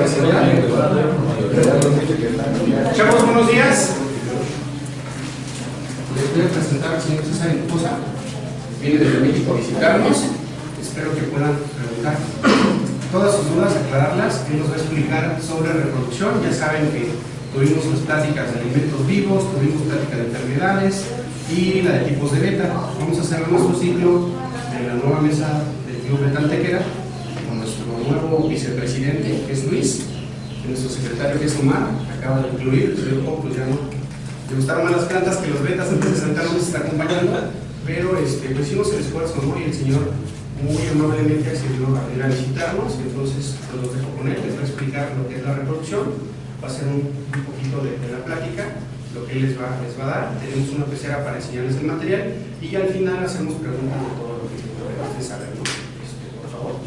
presencial. Chavos, buenos días. Les voy a presentar al señor César Hinojosa. Viene desde México a visitarnos. Espero que puedan preguntar todas sus dudas, aclararlas. Él nos va a explicar sobre reproducción. Ya saben que tuvimos las pláticas de alimentos vivos, tuvimos plática de enfermedades y la de tipos de beta. Vamos a cerrar nuestro ciclo de la nueva mesa del Club Beta Antequera con nuestro nuevo vicepresidente, que es Luis, y nuestro secretario, que es Omar, acaba de incluir. El señor Pop, pues ya no le gustaron más las plantas que los betas, antes de sentarnos nos está acompañando, pero pues hicimos el esfuerzo, ¿no? Y el señor muy amablemente accedió a venir a visitarnos, entonces pues los dejo con él, les va a explicar lo que es la reproducción, va a ser un poquito de la plática, lo que él les va a dar. Tenemos una pecera para enseñarles el material y al final hacemos preguntas de todo lo que ustedes saben, ¿no? Por favor.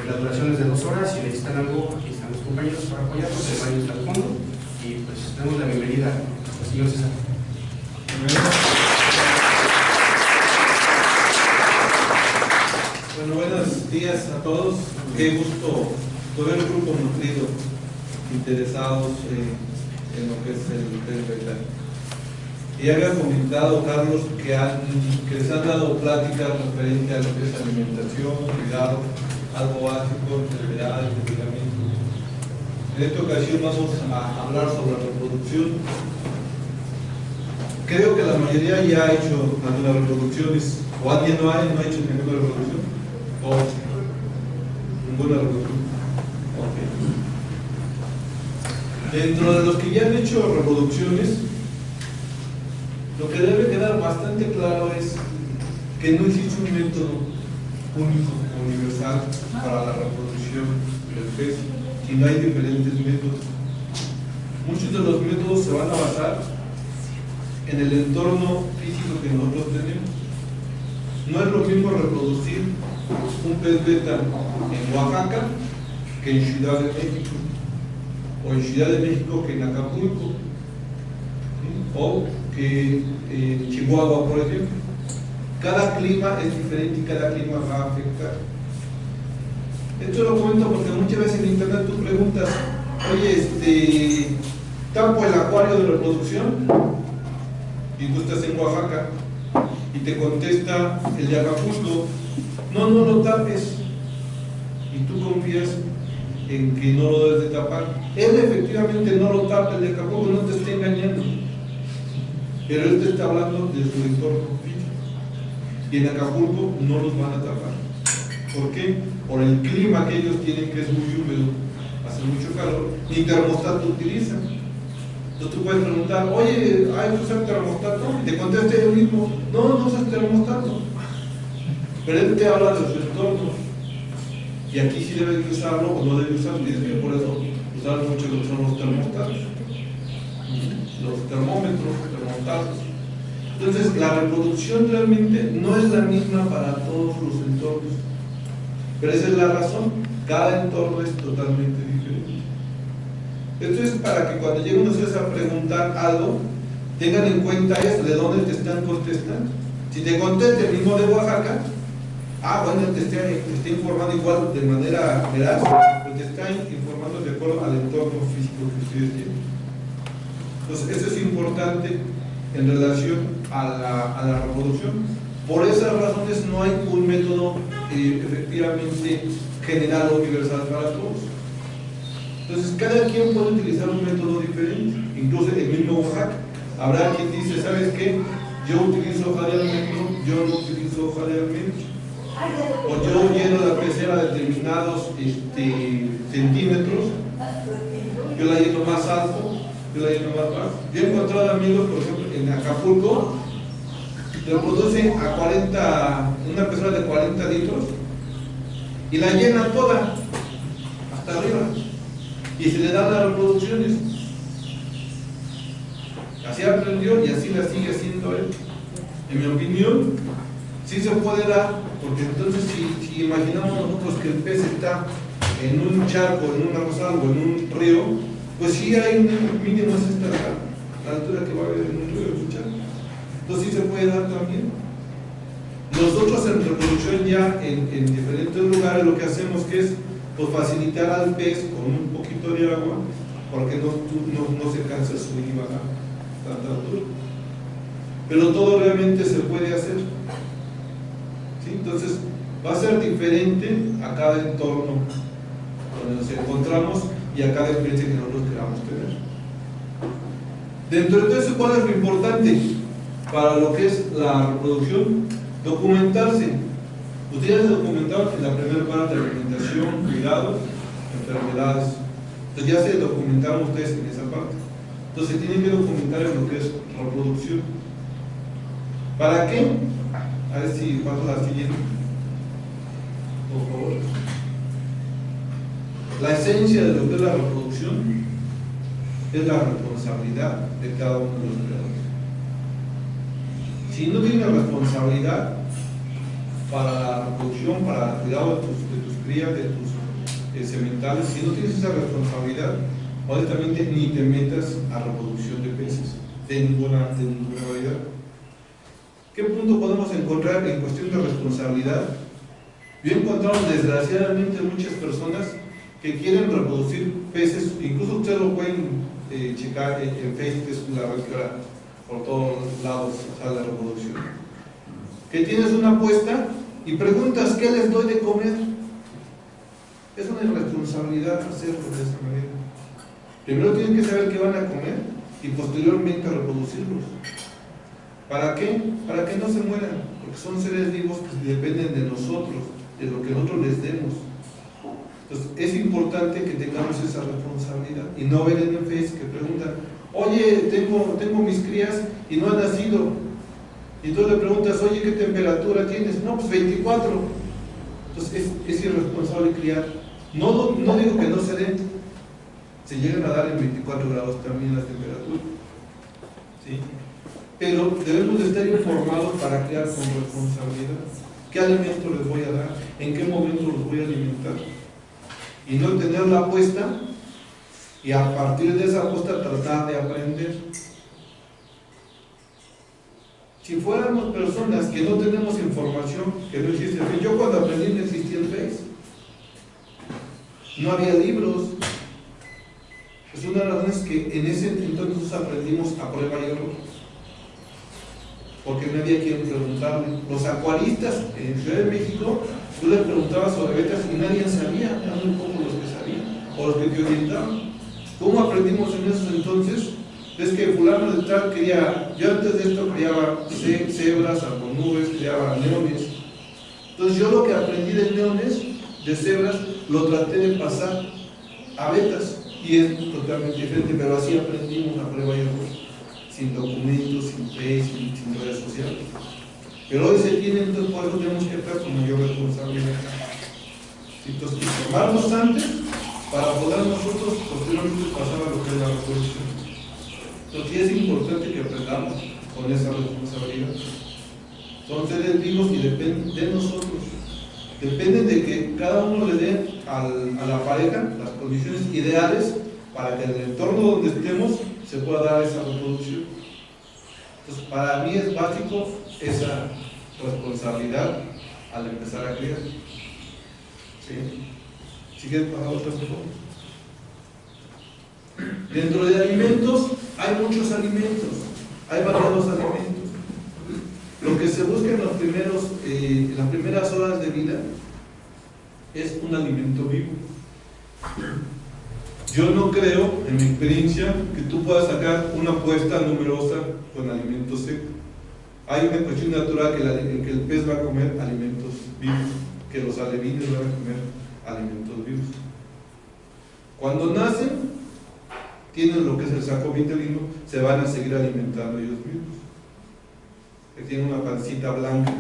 La duración es de 2 horas, si necesitan algo, aquí están los compañeros para apoyarnos, el baño está al fondo y pues damos la bienvenida al señor César. Bueno, buenos días a todos. Qué gusto ver un grupo nutrido, interesados en lo que es el pez beta. Y había comentado, Carlos, que les han dado pláticas referente a lo que es alimentación, cuidado, algo básico, enfermedades, medicamentos. En esta ocasión vamos a hablar sobre la reproducción. Creo que la mayoría ya ha hecho algunas reproducciones, o alguien no ha hecho ninguna reproducción, o ninguna reproducción. Okay. Dentro de los que ya han hecho reproducciones, lo que debe quedar bastante claro es que no existe un método único, universal para la reproducción del pez, sino hay diferentes métodos. Muchos de los métodos se van a basar en el entorno físico que nosotros tenemos. No es lo mismo reproducir un pez beta en Oaxaca que en Ciudad de México, o en Ciudad de México que en Acapulco, ¿sí? O que en Chihuahua, por ejemplo. Cada clima es diferente y cada clima va a afectar. Esto lo comento porque muchas veces en internet tú preguntas, oye, ¿tapo el acuario de reproducción? Y tú estás en Oaxaca y te contesta el de Acapulco, no lo tapes, y tú confías en que no lo debes de tapar. Él efectivamente no lo tapa, el de Acapulco no te está engañando, pero él te está hablando de su entorno físico, y en Acapulco no los van a tapar. ¿Por qué? Por el clima que ellos tienen, que es muy húmedo, hace mucho calor, ni termostato utilizan. Entonces tú puedes preguntar, oye, ¿hay que usar termostato? Y te contesta él mismo, no usas termostato. Pero él te habla de su entorno. Y aquí sí debe usarlo o no debe usarlo. Y es que por eso usar mucho lo que son los termostatos, los termómetros, termostatos. Entonces la reproducción realmente no es la misma para todos los entornos. Pero esa es la razón. Cada entorno es totalmente diferente. Esto es para que cuando lleguen ustedes a preguntar algo, tengan en cuenta esto, de dónde te están contestando. Si te contesta el mismo de Oaxaca, bueno, te está informando igual de manera veraz, pero te está informando de acuerdo al entorno físico que ustedes tienen. Entonces, eso es importante en relación a la reproducción. Por esas razones no hay un método efectivamente general o universal para todos. Entonces cada quien puede utilizar un método diferente, incluso el mismo Oaxaca. Habrá quien dice, ¿sabes qué? Yo utilizo hoja de almendro, yo no utilizo hoja de almendro, o yo lleno la pecera a determinados centímetros, yo la lleno más alto, yo la lleno más bajo. Yo he encontrado amigos, por ejemplo, en Acapulco, reproducen a 40, una pecera de 40 litros y la llenan toda hasta arriba y se le dan las reproducciones. Así aprendió y así la sigue haciendo él. En mi opinión, sí se puede dar, porque entonces si imaginamos nosotros que el pez está en un charco, en una rosal o en un río, pues sí hay un mínimo, es esta la altura que va a haber en un río, en un charco. Entonces sí se puede dar también. Nosotros en reproducción ya en diferentes lugares lo que hacemos que es pues facilitar al pez con un poquito de agua, porque no se cansa su IVA a tanta altura. Pero todo realmente se puede hacer, ¿sí? Entonces va a ser diferente a cada entorno donde nos encontramos y a cada experiencia que nosotros queramos tener. Dentro de todo eso, ¿cuál es lo importante para lo que es la reproducción? Documentarse. Ustedes documentaron en la primera parte de alimentación, cuidado, enfermedades. Entonces ya se documentaron ustedes en esa parte. Entonces tienen que documentar en lo que es reproducción. ¿Para qué? A ver si paso la siguiente, por favor. La esencia de lo que es la reproducción es la responsabilidad de cada uno de los creadores. Si no tienes responsabilidad para la reproducción, para el cuidado de tus crías, de tus sementales, si no tienes esa responsabilidad, honestamente ni te metas a reproducción de peces de ninguna variedad. ¿Qué punto podemos encontrar en cuestión de responsabilidad? Yo he encontrado desgraciadamente muchas personas que quieren reproducir peces, incluso ustedes lo pueden checar en Facebook, que es la red que ahora por todos lados sale la reproducción, que tienes una apuesta y preguntas ¿qué les doy de comer? Es una irresponsabilidad hacerlo de esa manera. Primero tienen que saber qué van a comer y posteriormente reproducirlos. ¿Para qué? Para que no se mueran, porque son seres vivos que dependen de nosotros, de lo que nosotros les demos. Entonces es importante que tengamos esa responsabilidad y no ver en el Face que preguntan, oye, tengo mis crías y no han nacido, y tú le preguntas, oye, ¿qué temperatura tienes? No, pues 24. Entonces es irresponsable criar. No digo que no se den, se llegan a dar en 24 grados también las temperaturas, ¿sí? Pero debemos de estar informados para criar con responsabilidad. ¿Qué alimento les voy a dar? ¿En qué momento los voy a alimentar? Y no tener la apuesta y a partir de esa apuesta tratar de aprender. Si fuéramos personas que no tenemos información, que no existe el Face, yo cuando aprendí no existía el Face, no había libros. Es una de las razones que en ese entonces aprendimos a prueba y error, porque no había quien preguntarle. Los acuaristas en Ciudad de México, tú les preguntabas sobre vetas y nadie sabía, eran muy pocos los que sabían o los que te orientaban. ¿Cómo aprendimos en esos entonces? Es que fulano de tal quería, yo antes de esto criaba cebras, algonubes, criaba leones. Entonces yo lo que aprendí de leones, de cebras, lo traté de pasar a vetas y es totalmente diferente, pero así aprendimos a prueba y error, sin documentos, sin Face, sin redes sociales. Pero hoy se tiene, entonces por eso tenemos que estar con mayor responsabilidad. Entonces, informarnos antes para poder nosotros posteriormente pasar a lo que es la reproducción. Entonces, sí es importante que aprendamos con esa responsabilidad. Son seres vivos y dependen de nosotros. Dependen de que cada uno le dé a la pareja las condiciones ideales para que en el entorno donde estemos se pueda dar esa reproducción. Entonces, para mí es básico esa responsabilidad al empezar a criar. ¿Sí? ¿Sí quieres pasar otra cosa? Dentro de alimentos hay muchos alimentos, hay variados alimentos. Lo que se busca en las primeras horas de vida es un alimento vivo. Yo no creo, en mi experiencia, que tú puedas sacar una apuesta numerosa con alimentos secos. Hay una cuestión natural en que el pez va a comer alimentos vivos, que los alevines van a comer alimentos vivos. Cuando nacen, tienen lo que es el saco vitelino, se van a seguir alimentando ellos mismos. Que tienen una pancita blanca,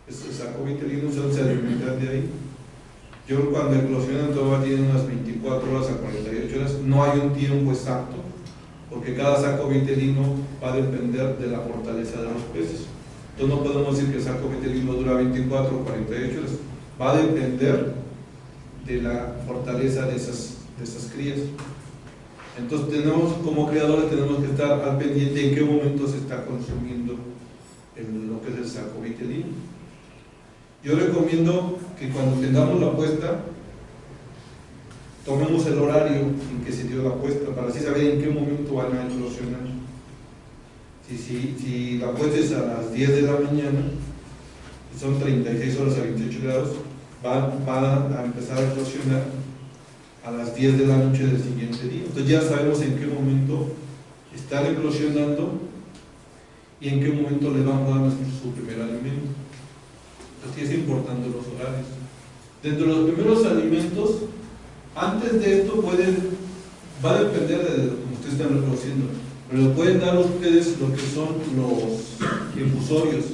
ese saco vitelino se alimentan de ahí. Yo cuando eclosionan todavía tienen unas 24 horas a 48 horas, no hay un tiempo exacto, porque cada saco vitelino va a depender de la fortaleza de los peces. Entonces no podemos decir que el saco vitelino dura 24 o 48 horas, va a depender de la fortaleza de esas crías. Entonces tenemos, como criadores, tenemos que estar al pendiente de en qué momento se está consumiendo lo que es el saco vitelino. Yo recomiendo que cuando tengamos la puesta, tomemos el horario en que se dio la puesta, para así saber en qué momento van a eclosionar. Si la puesta es a las 10 de la mañana, son 36 horas a 28 grados, van a empezar a eclosionar a las 10 de la noche del siguiente día. Entonces ya sabemos en qué momento están eclosionando y en qué momento le vamos a dar su primer alimento. Así es importante los horarios. Dentro de los primeros alimentos, antes de esto va a depender de lo que ustedes están reproduciendo, pero le pueden dar a ustedes lo que son los infusorios.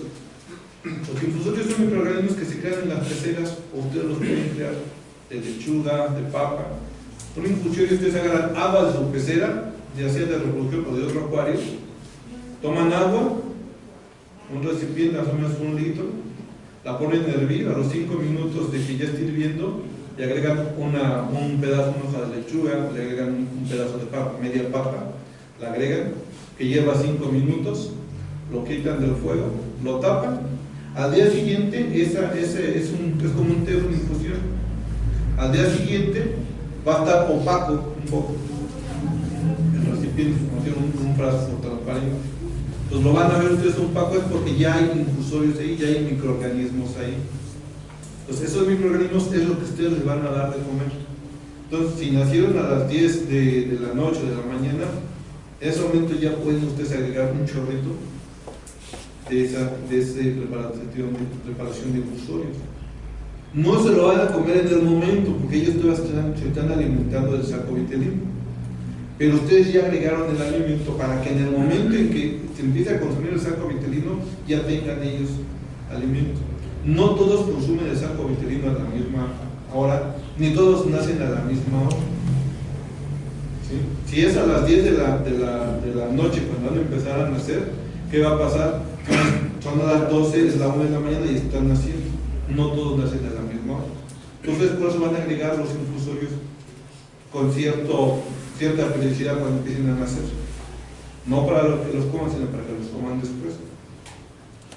Los infusorios son microorganismos que se crean en las peceras, o ustedes los pueden crear de lechuga, de papa. Un infusorio, ustedes agarran agua de su pecera, ya sea de reproducción o de otro acuario, toman agua, un recipiente más o menos 1 litro, la ponen a hervir, a los 5 minutos de que ya esté hirviendo, le agregan un pedazo, una hoja de lechuga, le agregan un pedazo de papa, media papa, la agregan, que lleva 5 minutos, lo quitan del fuego, lo tapan. Al día siguiente, es como un té, una infusión. Al día siguiente va a estar opaco un poco. El recipiente, como tiene un frasco transparente. Pues lo van a ver ustedes opaco, es porque ya hay infusorios ahí, ya hay microorganismos ahí. Entonces esos microorganismos es lo que ustedes les van a dar de comer. Entonces si nacieron a las 10 de la noche o de la mañana, en ese momento ya pueden ustedes agregar un chorrito de esa preparación de infusorios. No se lo van a comer en el momento, porque ellos todavía se están alimentando del saco vitelino, pero ustedes ya agregaron el alimento para que en el momento en que se empiece a consumir el saco vitelino ya tengan ellos alimento. No todos consumen el saco vitelino a la misma hora, ni todos nacen a la misma hora. ¿Sí? Si es a las 10 de la noche cuando van a empezar a nacer, ¿qué va a pasar? Son a las 12, es la 1 de la mañana y están naciendo. No todos nacen a la misma hora. Entonces por eso van a agregar los infusorios con cierta periodicidad cuando empiecen a nacer. No para que los coman, sino para que los coman después.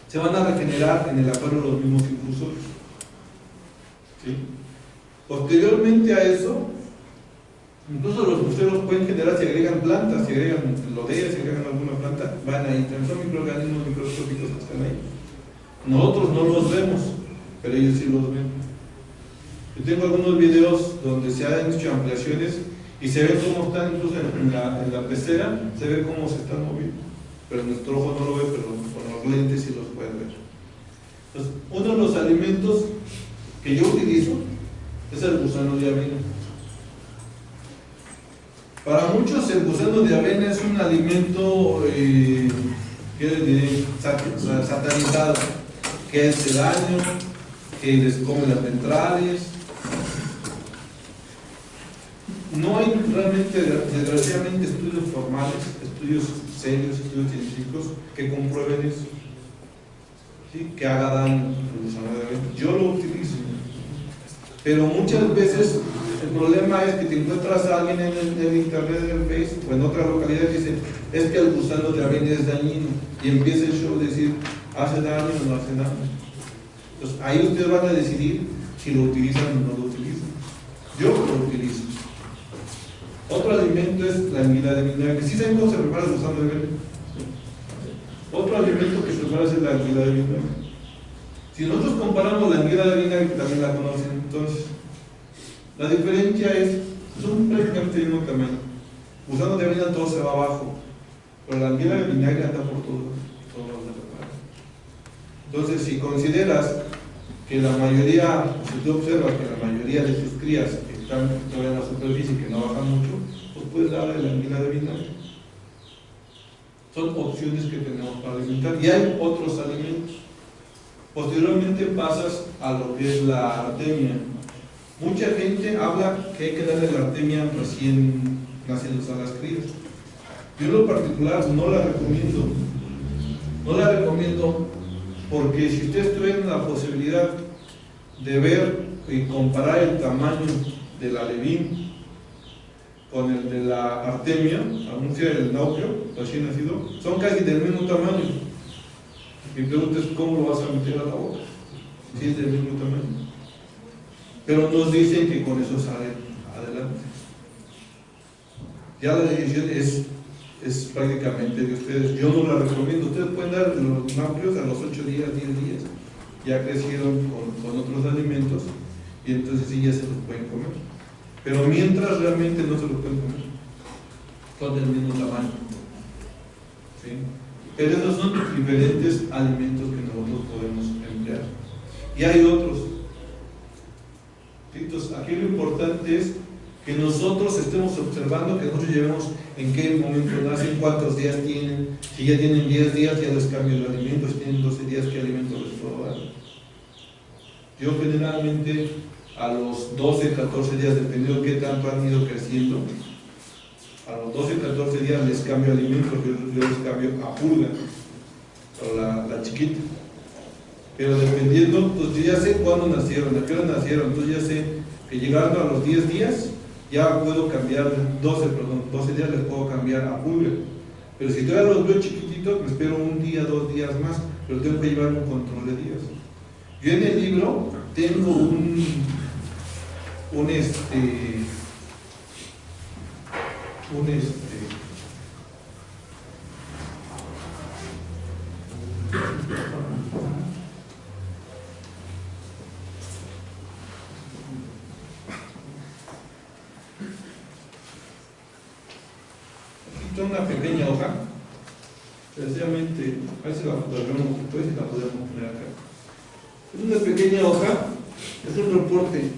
Se van a regenerar en el acuario los mismos infusorios. ¿Sí? Posteriormente a eso, incluso los buceros pueden generar, si agregan plantas, si agregan lodeas, si agregan alguna planta, van ahí. Son microorganismos microscópicos que están ahí. Nosotros no los vemos, pero ellos sí los ven. Yo tengo algunos videos donde se han hecho ampliaciones y se ve cómo están, incluso en la pecera, se ve cómo se están moviendo. Pero nuestro ojo no lo ve, pero con los lentes sí los pueden ver. Entonces, uno de los alimentos que yo utilizo es el gusano de avena. Para muchos el gusano de avena es un alimento satanizado, que hace daño, que les come las ventrales. No hay realmente, desgraciadamente, estudios formales, estudios serios, estudios científicos que comprueben eso, ¿sí? Que haga daño el gusano de avena. Yo lo utilizo, pero muchas veces el problema es que te encuentras a alguien en el internet, en el Facebook o en otra localidad que dice, es que el gusano de avena es dañino, y empieza el show a decir, ¿hace daño o no hace daño? Entonces ahí ustedes van a decidir si lo utilizan o no lo utilizan. Yo lo utilizo. Otro alimento es la anguila de vinagre. ¿Sí saben cómo se prepara el gusano de avena? Otro alimento que se prepara es la anguila de vinagre. Si nosotros comparamos la anguila de vinagre, que también la conocen, entonces la diferencia es, son prácticamente del mismo tamaño. Gusano de avena todo se va abajo, pero la anguila de vinagre anda por todo lo prepara. Entonces, si consideras que la mayoría, si tú observas que la mayoría de tus crías están todavía en la superficie y que no bajan mucho, pues puedes darle la anguila de vinagre. Son opciones que tenemos para alimentar. Y hay otros alimentos. Posteriormente pasas a lo que es la artemia. Mucha gente habla que hay que darle la artemia recién naciendo a las crías. Yo en lo particular no la recomiendo. No la recomiendo porque si ustedes tuvieran la posibilidad de ver y comparar el tamaño del alevín con el de la artemia, anuncia el nauplio recién nacido, son casi del mismo tamaño. Mi pregunta es, ¿cómo lo vas a meter a la boca? Si es del mismo tamaño. pero nos dicen que con eso salen adelante. Ya la decisión es prácticamente de ustedes. Yo no la recomiendo. Ustedes pueden dar los náuseos a los 8 días, 10 días. Ya crecieron con otros alimentos y entonces sí ya se los pueden comer. Pero mientras realmente no se los pueden comer. Son del mismo tamaño. ¿Sí? Pero esos son diferentes alimentos que nosotros podemos emplear. Y hay otros. Entonces, aquí lo importante es que nosotros estemos observando, que nosotros llevemos en qué momento nacen, cuántos días tienen. Si ya tienen 10 días, ya les cambio el alimento. Si tienen 12 días, ¿qué alimento les puedo dar? Yo generalmente a los 12, 14 días, dependiendo de qué tanto han ido creciendo, a los 12, 14 días les cambio alimento, yo les cambio a pulga, o la chiquita. Pero dependiendo, pues ya sé cuándo nacieron, a qué hora nacieron, entonces ya sé que llegando a los 10 días, ya puedo cambiar, 12 días les puedo cambiar a pulga. Pero si todavía los veo chiquititos, me espero un día, 2 días más, pero tengo que llevar un control de días. Yo en el libro tengo un una pequeña hoja, sencillamente, a ver si la podemos poner acá. Es una pequeña hoja, es un reporte.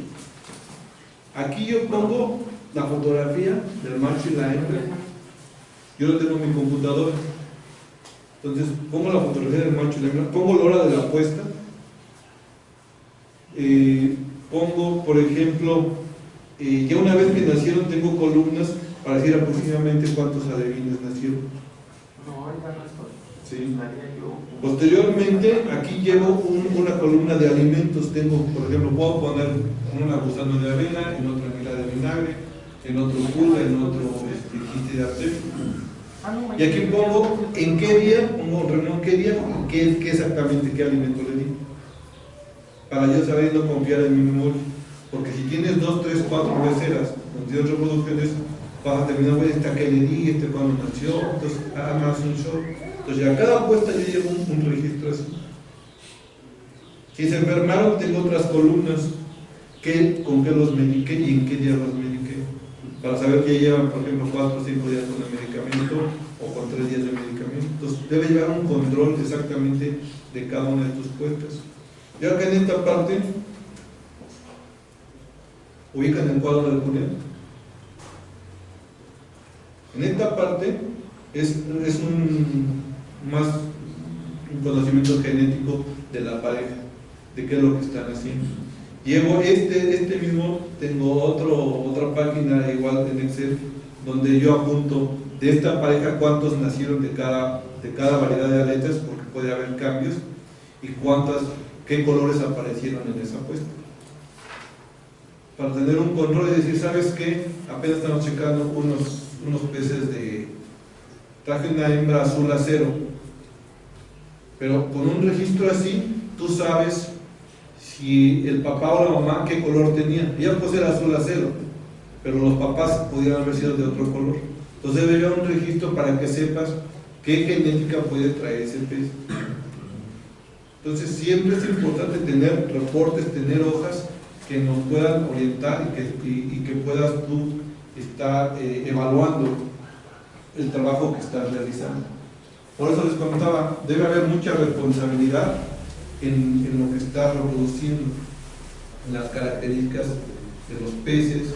Aquí yo pongo la fotografía del macho y la hembra. Yo lo tengo en mi computadora. Entonces pongo la fotografía del macho y la hembra, pongo la hora de la puesta, pongo, por ejemplo, ya una vez que nacieron tengo columnas para decir aproximadamente cuántos alevines nacieron. No, ahorita no estoy. Sí. Yo. Posteriormente, aquí llevo una columna de alimentos. Tengo, por ejemplo, puedo poner una gusano de avena, en otro anguila de vinagre, en otro pulga, en otro quite de arcén. Y aquí pongo en qué día, pongo en qué día, qué exactamente qué alimento le di. Para yo saber y no confiar en mi memoria. Porque si tienes 2, 3, 4 peceras, con 10 reproducciones, vas a terminar, bueno, esta que le di, cuando nació, entonces más un show. Entonces a cada apuesta yo llevo un registro así. Si se enfermaron, tengo otras columnas, con qué los mediqué y en qué día los mediqué. Para saber que llevan, por ejemplo, 4 o 5 días con el medicamento o con 3 días de medicamento. Entonces debe llevar un control exactamente de cada una de tus puestas. Y acá en esta parte, ubican el cuadro del Cuneo. En esta parte es un conocimiento genético de la pareja, de qué es lo que están haciendo. Llevo este mismo, tengo otra página igual en Excel, donde yo apunto de esta pareja cuántos nacieron de cada variedad de aletas, porque puede haber cambios, y qué colores aparecieron en esa puesta. Para tener un control y decir, ¿sabes qué? Apenas estamos checando unos peces traje una hembra azul acero, pero con un registro así, tú sabes si el papá o la mamá qué color tenía. Ella puede ser azul acero, pero los papás pudieran haber sido de otro color. Entonces debe haber un registro para que sepas qué genética puede traer ese pez. Entonces siempre es importante tener reportes, tener hojas que nos puedan orientar y que puedas tú estar evaluando el trabajo que estás realizando. Por eso les comentaba, debe haber mucha responsabilidad en lo que estás reproduciendo, en las características de los peces,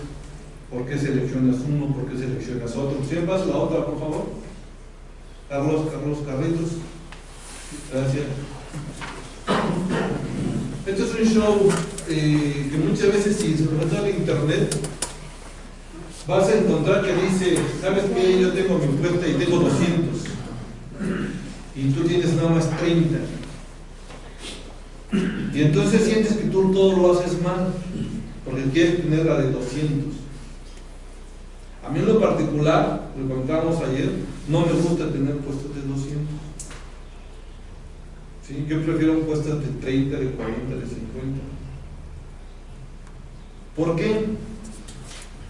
por qué seleccionas uno, por qué seleccionas otro. ¿Sí vas la otra, por favor? Carlitos. Gracias. Este es un show que muchas veces, si se lo metes al internet, vas a encontrar que dice, ¿sabes qué? Yo tengo mi puesta y tengo 200 y tú tienes nada más 30, y entonces sientes que tú todo lo haces mal porque quieres tener la de 200. A mí en lo particular, lo comentamos ayer, no me gusta tener puestos de 200. ¿Sí? Yo prefiero puestas de 30, de 40, de 50. ¿Por qué?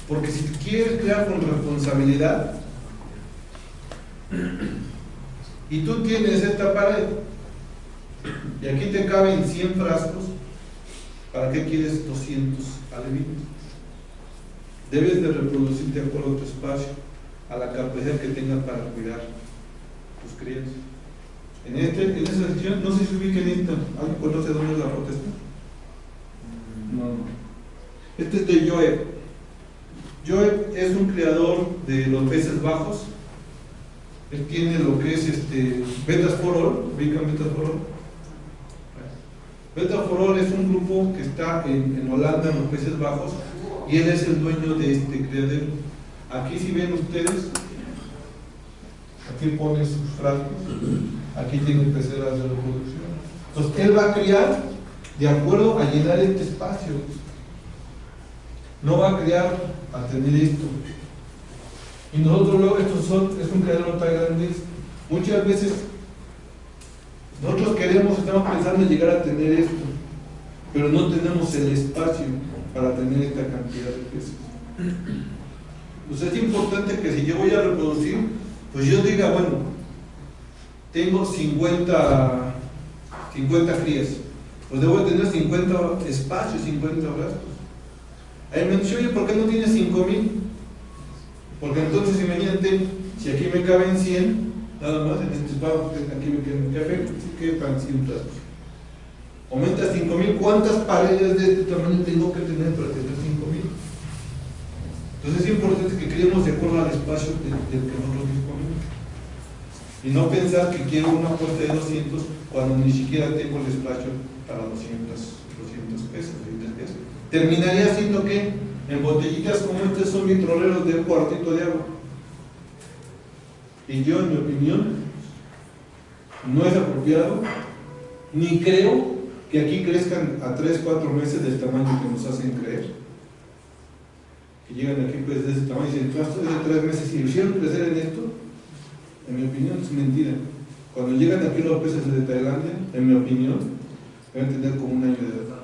Porque si quieres crear con responsabilidad y tú tienes esta pared y aquí te caben 100 frascos, ¿para qué quieres 200 alevines? Debes de reproducir de acuerdo a tu espacio, a la capacidad que tengas para cuidar tus crías. En esa sección, no sé si ubiquen esta. ¿Alguien conoce dónde es la foto esta? No. Este es de Joeb. Joeb es un creador de los Países Bajos. Él tiene lo que es Betas for All. ¿Ubican Betas for All? Betas for All es un grupo que está en Holanda, en los Países Bajos, y él es el dueño de este criadero. Aquí si ven ustedes, aquí pone sus frascos, aquí tiene peceras de reproducción. Entonces él va a criar de acuerdo a llenar este espacio. No va a criar a tener esto. Y nosotros luego, es un criadero tan grande. Muchas veces nosotros estamos pensando en llegar a tener esto, pero no tenemos el espacio para tener esta cantidad de peces. Pues es importante que si yo voy a reproducir, pues yo diga, bueno, tengo 50 crías, pues debo de tener 50 espacios, 50 frascos. Ahí me dice, oye, ¿por qué no tienes 5,000? Porque entonces imagínate, si aquí me caben 100, nada más, en este espacio, aquí me quedan 100 frascos. Aumenta 5,000, ¿cuántas paredes de este tamaño tengo que tener para tener 5,000? Entonces es importante que criemos de acuerdo al espacio del que nosotros disponemos. Y no pensar que quiero una puerta de 200 cuando ni siquiera tengo el espacio para 200 pesos. Terminaría siendo que en botellitas como estas son vitroleros de un cuartito de agua. Y yo, en mi opinión, no es apropiado, ni creo que aquí crezcan a 3-4 meses del tamaño que nos hacen creer. Que llegan aquí pues de ese tamaño y dicen, esto es de 3 meses y lo hicieron crecer en esto. En mi opinión es mentira. Cuando llegan aquí los peces de Tailandia, en mi opinión, deben tener como un año de edad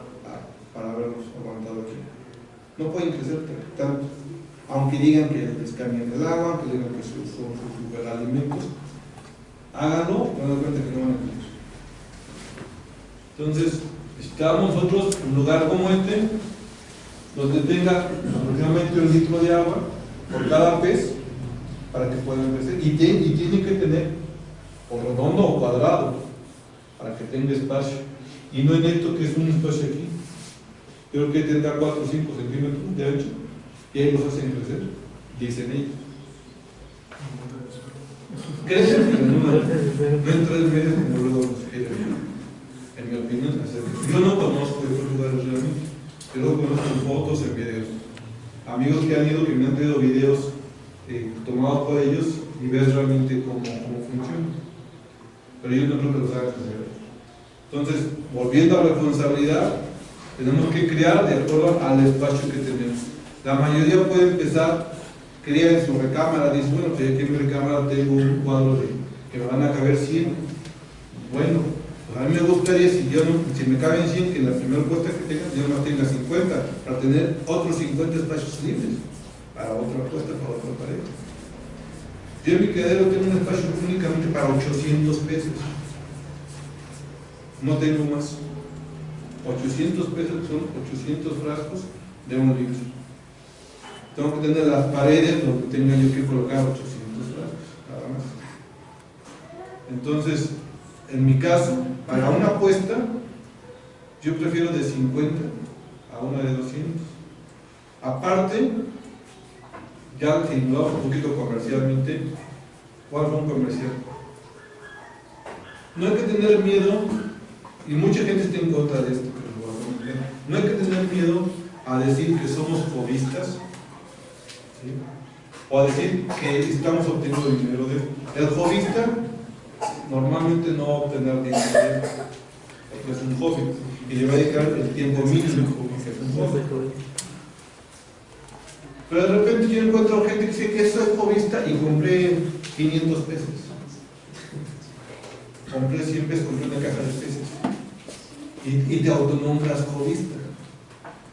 para haberlos aguantado aquí. No pueden crecer tanto, aunque digan que les cambian el agua, aunque digan que son sus superalimentos. Háganlo, te dan cuenta que no van a crecer. Entonces, necesitamos nosotros un lugar como este, donde tenga aproximadamente 1 litro de agua por cada pez, para que puedan crecer. Y tiene que tener o redondo o cuadrado, para que tenga espacio. Y no en esto que es un espacio aquí. Creo que tendrá 4 o 5 centímetros de ancho, y ahí los hacen crecer, dicen ellos. Crecen no en 3 meses como luego los quieren. En mi opinión, yo no conozco otros lugares realmente, pero conozco fotos en videos. Amigos que han ido, que me han traído videos tomados por ellos y ves realmente cómo funciona. Pero yo no creo que los hagan crecer. Entonces, volviendo a la responsabilidad, tenemos que crear de acuerdo al espacio que tenemos. La mayoría puede empezar, cría en su recámara, dice, bueno, pues aquí en mi recámara tengo un cuadro que me van a caber 100. Bueno, pues a mí me gustaría, si me caben 100, que en la primera puesta que tenga, yo no tenga 50, para tener otros 50 espacios libres, para otra puesta, para otra pared. Yo en mi criadero tengo un espacio únicamente para 800 peces. No tengo más. 800 pesos son 800 frascos de 1 litro. Tengo que tener las paredes donde tenga yo que colocar 800 frascos, nada más. Entonces, en mi caso, para una puesta, yo prefiero de 50 a una de 200. Aparte, ya si lo hago un poquito comercialmente, ¿cuál fue un comercial? No hay que tener miedo, y mucha gente está en contra de esto, pero lo voy a comentar. No hay que tener miedo a decir que somos hobbyistas, ¿sí? O a decir que estamos obteniendo dinero de esto. El hobbyista normalmente no va a obtener dinero de esto, porque es un hobby y le va a dedicar el tiempo mínimo que es un hobby. Pero de repente yo encuentro gente que dice que soy hobbyista y compré 500 pesos. Compré 100 pesos, compré una caja de peces. Y te autonombras hobbyista.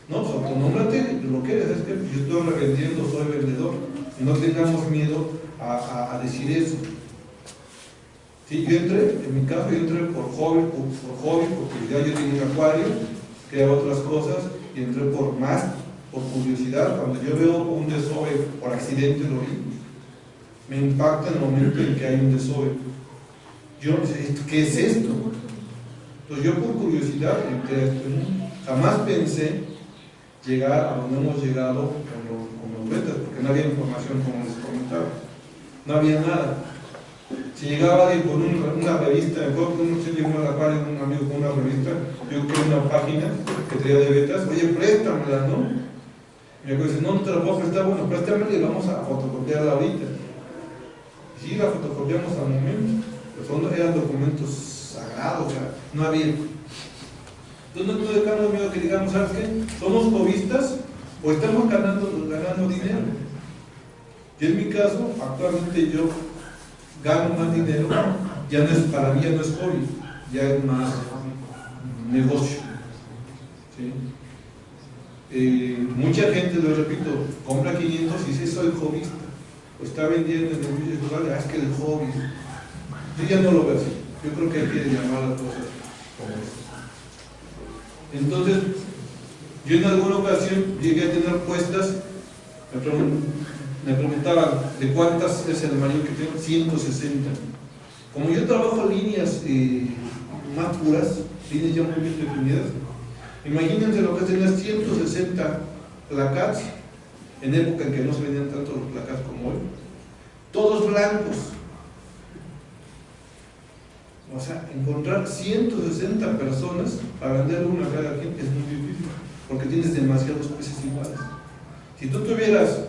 No, pues autonómbrate lo que eres, es que yo estoy revendiendo, soy vendedor. No tengamos miedo a decir eso. Sí, yo entré, en mi caso, yo entré por hobby, porque ya yo tenía un acuario, creaba otras cosas, y entré por curiosidad. Cuando yo veo un desove, por accidente lo vi, me impacta el momento en que hay un desove. Yo, ¿qué es esto? Entonces yo por curiosidad entré a esto, ¿no? Jamás pensé llegar a donde hemos llegado con los betas, porque no había información, como les comentaba, no había nada. Si llegaba alguien con una revista, me acuerdo que se llegó a la par un amigo con una revista, yo creé una página que traía de betas, oye, préstamela, ¿no? Y me acuerdo, dice, no te la puedo prestar, bueno, préstamela y vamos a fotocopiarla ahorita. Y sí, la fotocopiamos al momento, los fondos eran documentos sagrados, o sea, no había. Entonces no dejamos miedo que digamos, ¿sabes qué? ¿Somos hobbyistas o estamos ganando dinero? Y en mi caso, actualmente yo gano más dinero, ya no es, para mí ya no es hobby, ya es más negocio. ¿Sí? Mucha gente, lo repito, compra 500 y dice soy hobbyista, o está vendiendo en muchos lugares, es que el hobby. Yo ya no lo veo así, yo creo que hay que llamar a las cosas como eso. Entonces, yo en alguna ocasión llegué a tener puestas, me preguntaban de cuántas es el amarillo que tengo, 160. Como yo trabajo líneas más puras, líneas ya muy bien definidas, imagínense lo que es tener 160 placats, en época en que no se vendían tanto los placats como hoy, todos blancos. O sea, encontrar 160 personas para vender una a cada quien es muy difícil, porque tienes demasiados peces iguales. Si tú tuvieras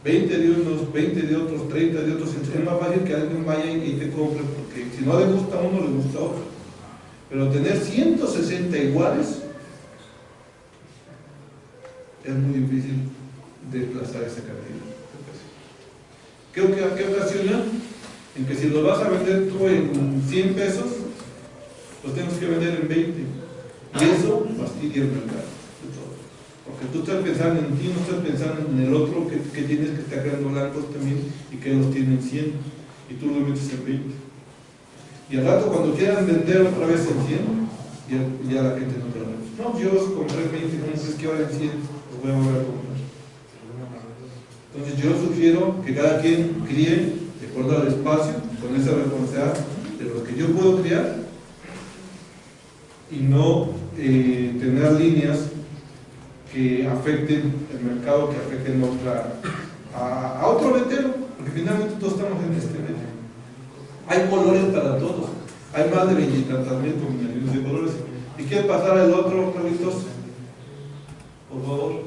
20 de unos, 20 de otros, 30 de otros, es más fácil que alguien vaya y te compre, porque si no le gusta a uno, le gusta a otro. Pero tener 160 iguales es muy difícil desplazar esa cantidad. ¿Qué ocasiona? En que si lo vas a vender tú en 100 pesos, los tienes que vender en 20. Y eso fastidia el mercado. Porque tú estás pensando en ti, no estás pensando en el otro que tienes que está creando blancos también y que los tienen 100 y tú lo metes en 20. Y al rato cuando quieran vender otra vez en 100, ya la gente no te lo vende. No, yo compré 20, no sé, es que ahora en 100 los voy a volver a comprar. Entonces yo sugiero que cada quien críe de acuerdo al espacio, con esa responsabilidad de lo que yo puedo criar y no tener líneas que afecten el mercado, que afecten a otro vendedor, porque finalmente todos estamos en este medio. Hay colores para todos, hay más de 20 y tantas mil combinaciones de colores. ¿Y quieres pasar al otro, Carlitos? Por favor.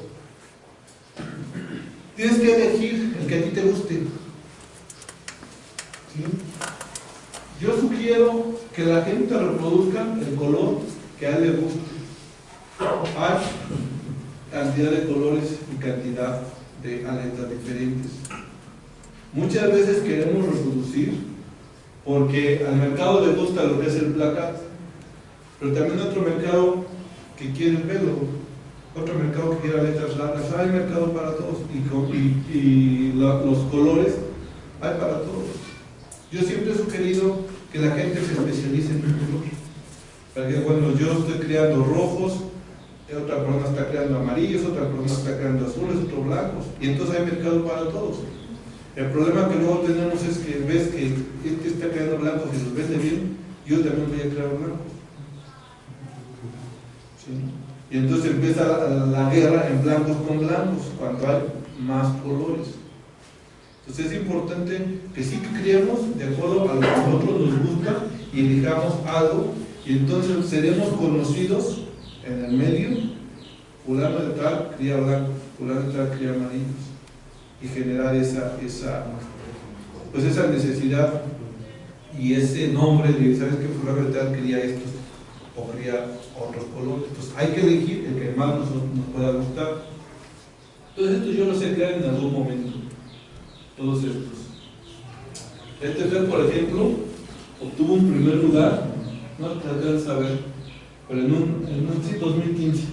Tienes que elegir el que a ti te guste. ¿Sí? Yo sugiero que la gente reproduzca el color que a él le guste. Hay cantidad de colores y cantidad de aletas diferentes. Muchas veces queremos reproducir porque al mercado le gusta lo que es el placat, pero también otro mercado que quiere el pelo, otro mercado que quiere aletas largas. Hay mercado para todos y los colores hay para todos. Yo siempre he sugerido que la gente se especialice en un color, para que cuando yo estoy creando rojos, otra persona está creando amarillos, otra persona está creando azules, otro blancos, y entonces hay mercado para todos. El problema que luego tenemos es que ves que este está creando blancos y los vende bien, yo también voy a crear blancos. ¿Sí? Y entonces empieza la guerra en blancos con blancos, cuando hay más colores. Entonces es importante que sí que criemos de acuerdo a lo que a nosotros nos gusta y elijamos algo, y entonces seremos conocidos en el medio. Fulano de tal cría blancos, fulano de tal cría amarillos, y generar esa necesidad y ese nombre de, ¿sabes qué? Fulano de tal cría estos o cría otros colores. Entonces hay que elegir el que más nos pueda gustar. Entonces esto yo los he creado en algún momento, todos estos. Este Fer, por ejemplo, obtuvo un primer lugar, no te alcanza a ver, pero en un 2015,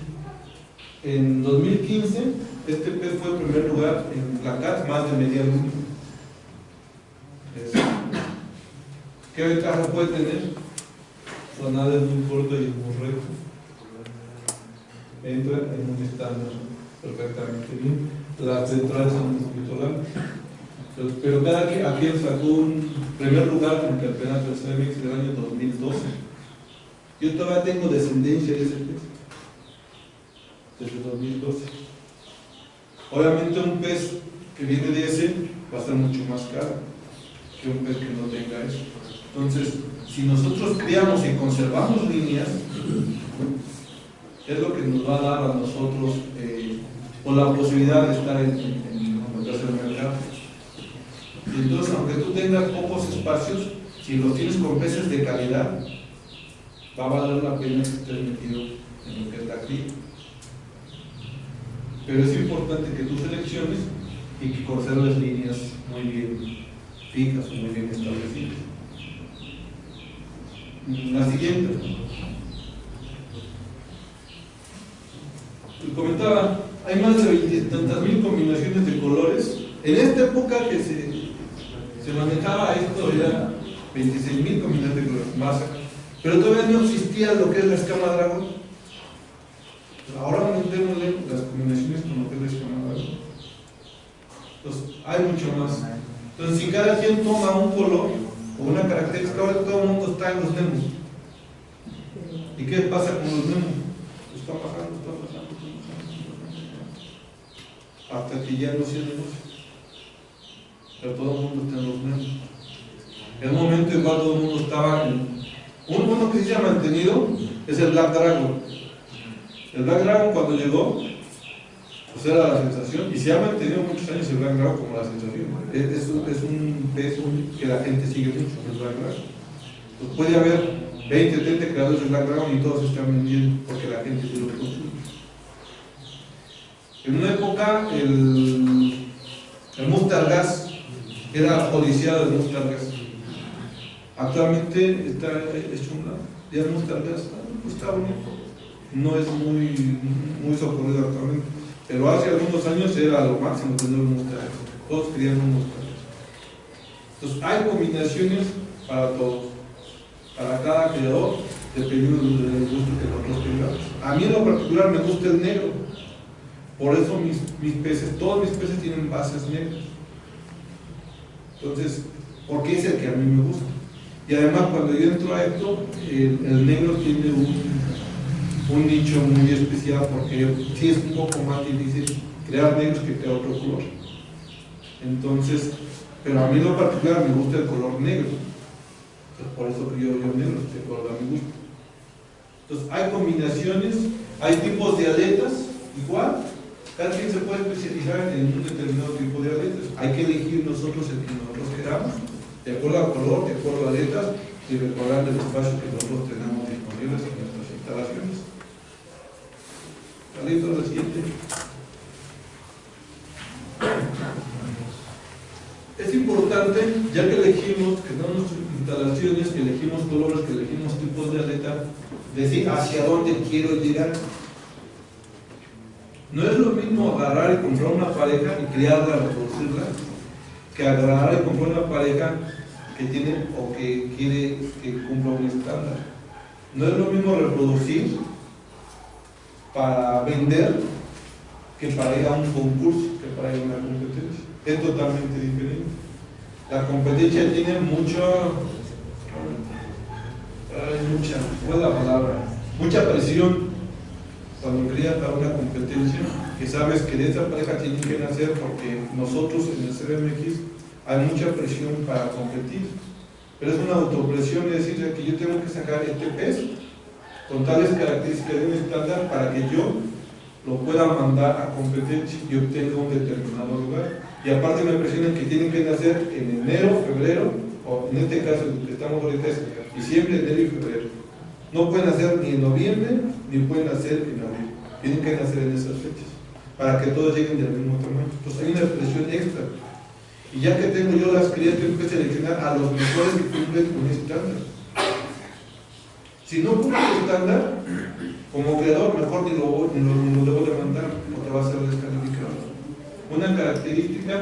En 2015, este pez fue el primer lugar en placar más de media luna. ¿Qué ventaja puede tener? Su nada es muy corta y es muy recta. Entra en un estándar perfectamente bien. Las centrales son un poquito largas. Pero cada quien sacó un primer lugar en el campeonato del CMX del año 2012. Yo todavía tengo descendencia de ese pez. Desde 2012. Obviamente un pez que viene de ese va a ser mucho más caro que un pez que no tenga eso. Entonces, si nosotros criamos y conservamos líneas, es lo que nos va a dar a nosotros o la posibilidad de estar en el tercer mercado. Y entonces, aunque tú tengas pocos espacios, si los tienes con peces de calidad, va a valer la pena que estés metido en lo que es la cría. Pero es importante que tú selecciones y que conserves líneas muy bien fijas o muy bien establecidas. La siguiente. Comentaba, hay más de 20 tantas mil combinaciones de colores. En esta época que se manejaba esto, era 26.000 combinaciones de colores, más. Pero todavía no existía lo que es la escama dragón. Ahora metémosle las combinaciones con lo que es la escama dragón. Entonces, hay mucho más. Entonces, si cada quien toma un color o una característica, ahora todo el mundo está en los nemos. ¿Y qué pasa con los nemos? Está bajando, hasta que ya no se negocia. Pero todo el mundo está en los nemos. En un momento igual todo el mundo estaba en... Uno que se ha mantenido es el Black Dragon. El Black Dragon cuando llegó, pues era la sensación, y se ha mantenido muchos años el Black Dragon como la sensación. Es un pez que la gente sigue mucho, el Black Dragon. Pues puede haber 20, 30 creadores de Black Dragon y todos están vendiendo porque la gente se lo consume. En una época el Mustard Gas era codiciado el Mustard Gas. Actualmente está hecho ya el Mustard Gas está bonito. No es muy socorrido actualmente. Pero hace algunos años era lo máximo tener un Mustard Gas. Todos querían un Mustard Gas. Entonces hay combinaciones para todos. Para cada creador, dependiendo del gusto que nosotros tengamos. A mí en lo particular me gusta el negro. Por eso mis peces, todos mis peces tienen bases negras. Entonces, porque es el que a mí me gusta. Y además cuando yo entro a esto, el negro tiene un nicho muy especial porque sí es un poco más difícil crear negros que crear otro color. Entonces, pero a mí en lo particular me gusta el color negro. Entonces, por eso crío yo negro, este color a mi gusto. Entonces, hay combinaciones, hay tipos de aletas, igual. Cada quien se puede especializar en un determinado tipo de aletas. Hay que elegir nosotros el que nosotros queramos, de acuerdo al color, de acuerdo a aletas y recordar el espacio que nosotros tenemos disponibles en nuestras instalaciones. Carlito, la siguiente. Es importante, ya que elegimos, que tenemos instalaciones, que elegimos colores, que elegimos tipos de aleta, decir hacia dónde quiero llegar. No es lo mismo agarrar y comprar una pareja y criarla, reproducirla, que agarrar y comprar una pareja que tiene o que quiere que cumpla un estándar. No es lo mismo reproducir para vender que para ir a un concurso, que para ir a una competencia. Es totalmente diferente. La competencia tiene mucha presión. Cuando crías para una competencia, que sabes que de esa pareja tienen que nacer, porque nosotros en el CBMX hay mucha presión para competir, pero es una autopresión, es decir, que yo tengo que sacar este pez con tales características de un estándar para que yo lo pueda mandar a competencia y obtenga un determinado lugar. Y aparte me presionan que tienen que nacer en enero, febrero, o en este caso el que estamos ahorita es diciembre, enero y febrero. No pueden nacer ni en noviembre, ni pueden nacer en abril. Tienen que nacer en esas fechas, para que todos lleguen del mismo tamaño. Entonces hay una presión extra. Y ya que tengo yo las crías, tengo que seleccionar a los mejores que cumplen con ese estándar. Si no cumple el estándar, como creador, mejor ni lo debo de mandar, porque va a ser descalificado. Una característica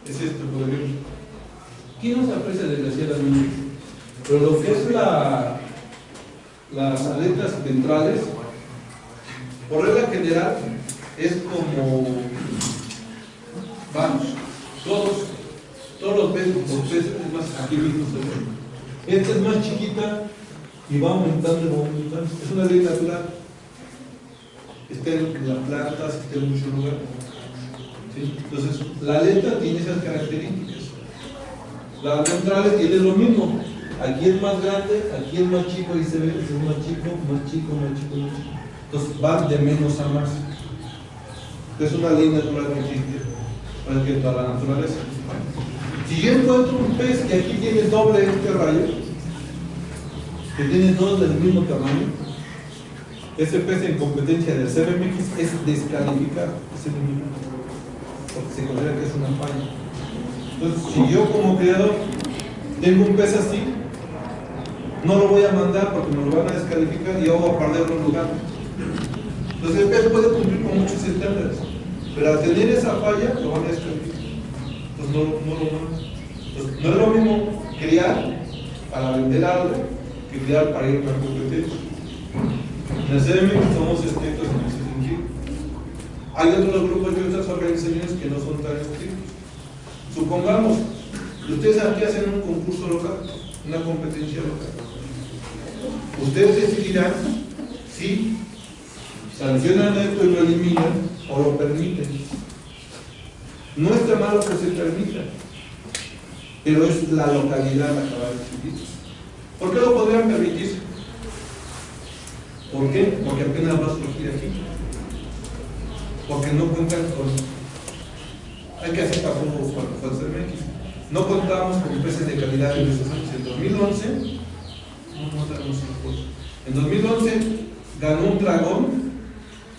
es esto, por ejemplo. Aquí no se aprecia desgraciadamente, pero lo que es las aletas ventrales, por regla general, es como, vamos, todos los peces, es más, aquí mismo se ve. Esta es más chiquita y va aumentando. Es una ley natural. Está en las plantas, está en muchos lugares. ¿Sí? Entonces, la aleta tiene esas características. Las ventrales tienen lo mismo. Aquí es más grande, aquí es más chico y se ve que es más chico, más chico, más chico, más chico. Entonces van de menos a más. Es una ley natural que existe respecto a la naturaleza. Si yo encuentro un pez que aquí tiene doble este rayo, que tiene todos del mismo tamaño, ese pez en competencia del CBMX es descalificado, es eliminado, porque se considera que es una falla. Entonces, si yo como creador tengo un pez así, no lo voy a mandar porque me lo van a descalificar y yo voy a perder un lugar. Entonces el pez puede cumplir con muchos estándares, pero al tener esa falla lo van a descalificar. Entonces no lo mandan. Entonces no es lo mismo criar para vender algo que criar para ir a una competencia. En el CDM somos estrictos en ese sentido. Hay otros grupos y otras organizaciones que no son tan estrictos. Supongamos, ustedes aquí hacen un concurso local, una competencia local. Ustedes decidirán si sancionan esto y lo eliminan o lo permiten. No está malo que se permita, pero es la localidad la que va a decidir. ¿Por qué lo podrían permitir? ¿Por qué? Porque apenas va a surgir aquí. Porque no cuentan con... Hay que hacer tampoco cuando fue el CMX. No contamos con peces de calidad en esos años. En 2011, no tenemos en 2011 ganó un dragón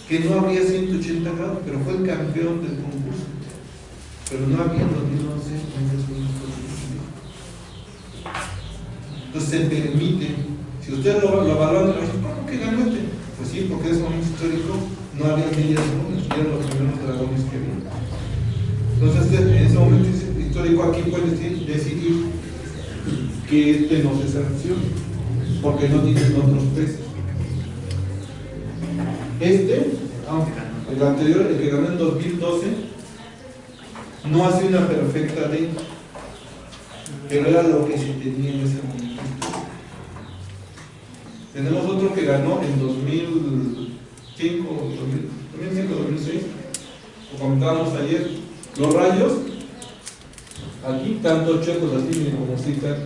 que no habría 180 grados, pero fue el campeón del concurso. Pero no había en 2011 entonces se permite. Si ustedes lo evalúan, ¿cómo que ganó este? Pues sí, porque en ese momento histórico no había medias dragones, eran los primeros dragones que había. Entonces en ese momento histórico aquí pueden decidir que este no se sancione, porque no tienen otros peces. El anterior, el que ganó en 2012, no hace una perfecta ley, pero era lo que se tenía en ese momento. Tenemos otro que ganó en 2005, 2006, lo comentábamos ayer, los rayos, aquí tanto checos así como citas,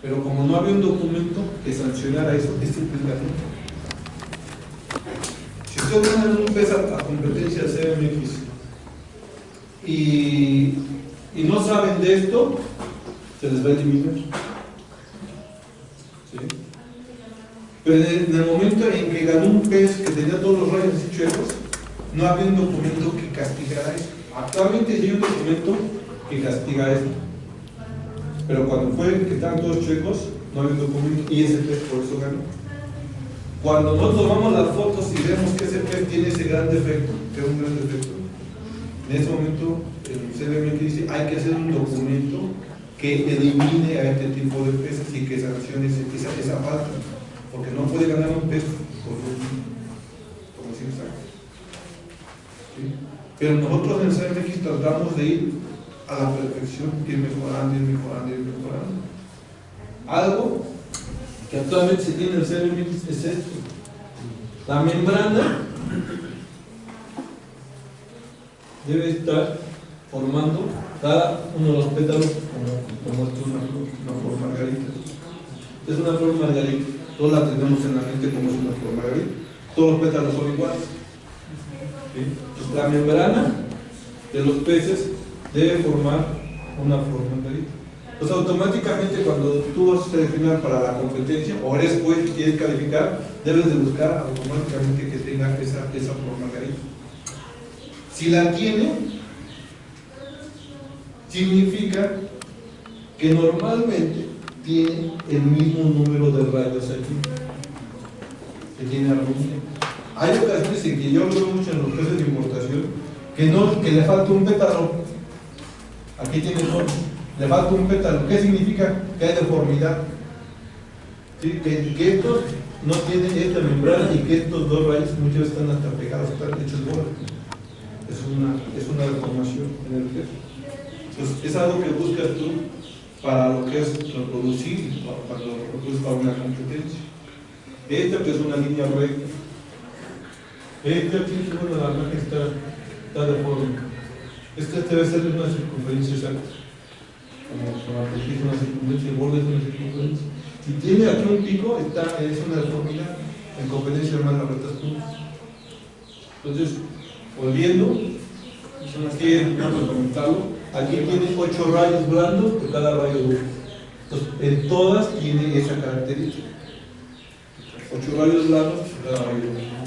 pero como no había un documento que sancionara eso, este pez ganó. Si ustedes ganan un pez a competencia CMX y no saben de esto, se les va a eliminar. ¿Sí? Pero en el momento en que ganó un pez que tenía todos los rayos y chuecos, no había un documento que castigara eso. Actualmente sí hay un documento que castiga esto, pero cuando fue que estaban todos chuecos, no había un documento y ese pez por eso ganó. Cuando nosotros tomamos las fotos y vemos que ese pez tiene ese gran defecto, que es un gran defecto, en ese momento el CBM dice hay que hacer un documento que elimine a este tipo de peces y que sancione esa falta, porque no puede ganar un pez como si ¿sí? Pero nosotros en el CMX tratamos de ir a la perfección, ir mejorando, ir mejorando, ir mejorando. Algo que actualmente se tiene en el CMX es esto: la membrana debe estar formando cada uno de los pétalos como esto es una flor margarita. Es una flor margarita, todos la tenemos en la mente como es una flor margarita, todos los pétalos son iguales. ¿Sí? Entonces, la membrana de los peces debe formar una flor margarita. Entonces automáticamente cuando tú vas a seleccionar para la competencia o eres juez y quieres calificar, debes de buscar automáticamente que tenga esa flor margarita. Si la tiene, significa que normalmente tiene el mismo número de rayos aquí, que tiene armonía. Hay ocasiones en que yo lo veo mucho en los peces de importación, que le falta un pétalo. Aquí tiene dos, le falta un pétalo. ¿Qué significa? Que hay deformidad. ¿Sí? Que estos no tienen esta membrana y que estos dos rayos muchas veces están hasta pegados, están hechos bolas. Es una deformación en el queso. Entonces, es algo que buscas tú para lo que es reproducir y para lo que es para una competencia. Esta que es una línea recta. Esta aquí, bueno, la imagen está deforme. Esta debe ser una circunferencia exacta. Como aquí es una circunferencia, el borde es una circunferencia. Si tiene aquí un pico, es una deformidad. En competencia hermana la recta puntas. Entonces, volviendo, aquí vamos a comentarlo. Aquí tiene 8 rayos blandos de cada rayo duro. Entonces, en todas tiene esa característica. 8 rayos blandos de cada rayo duro.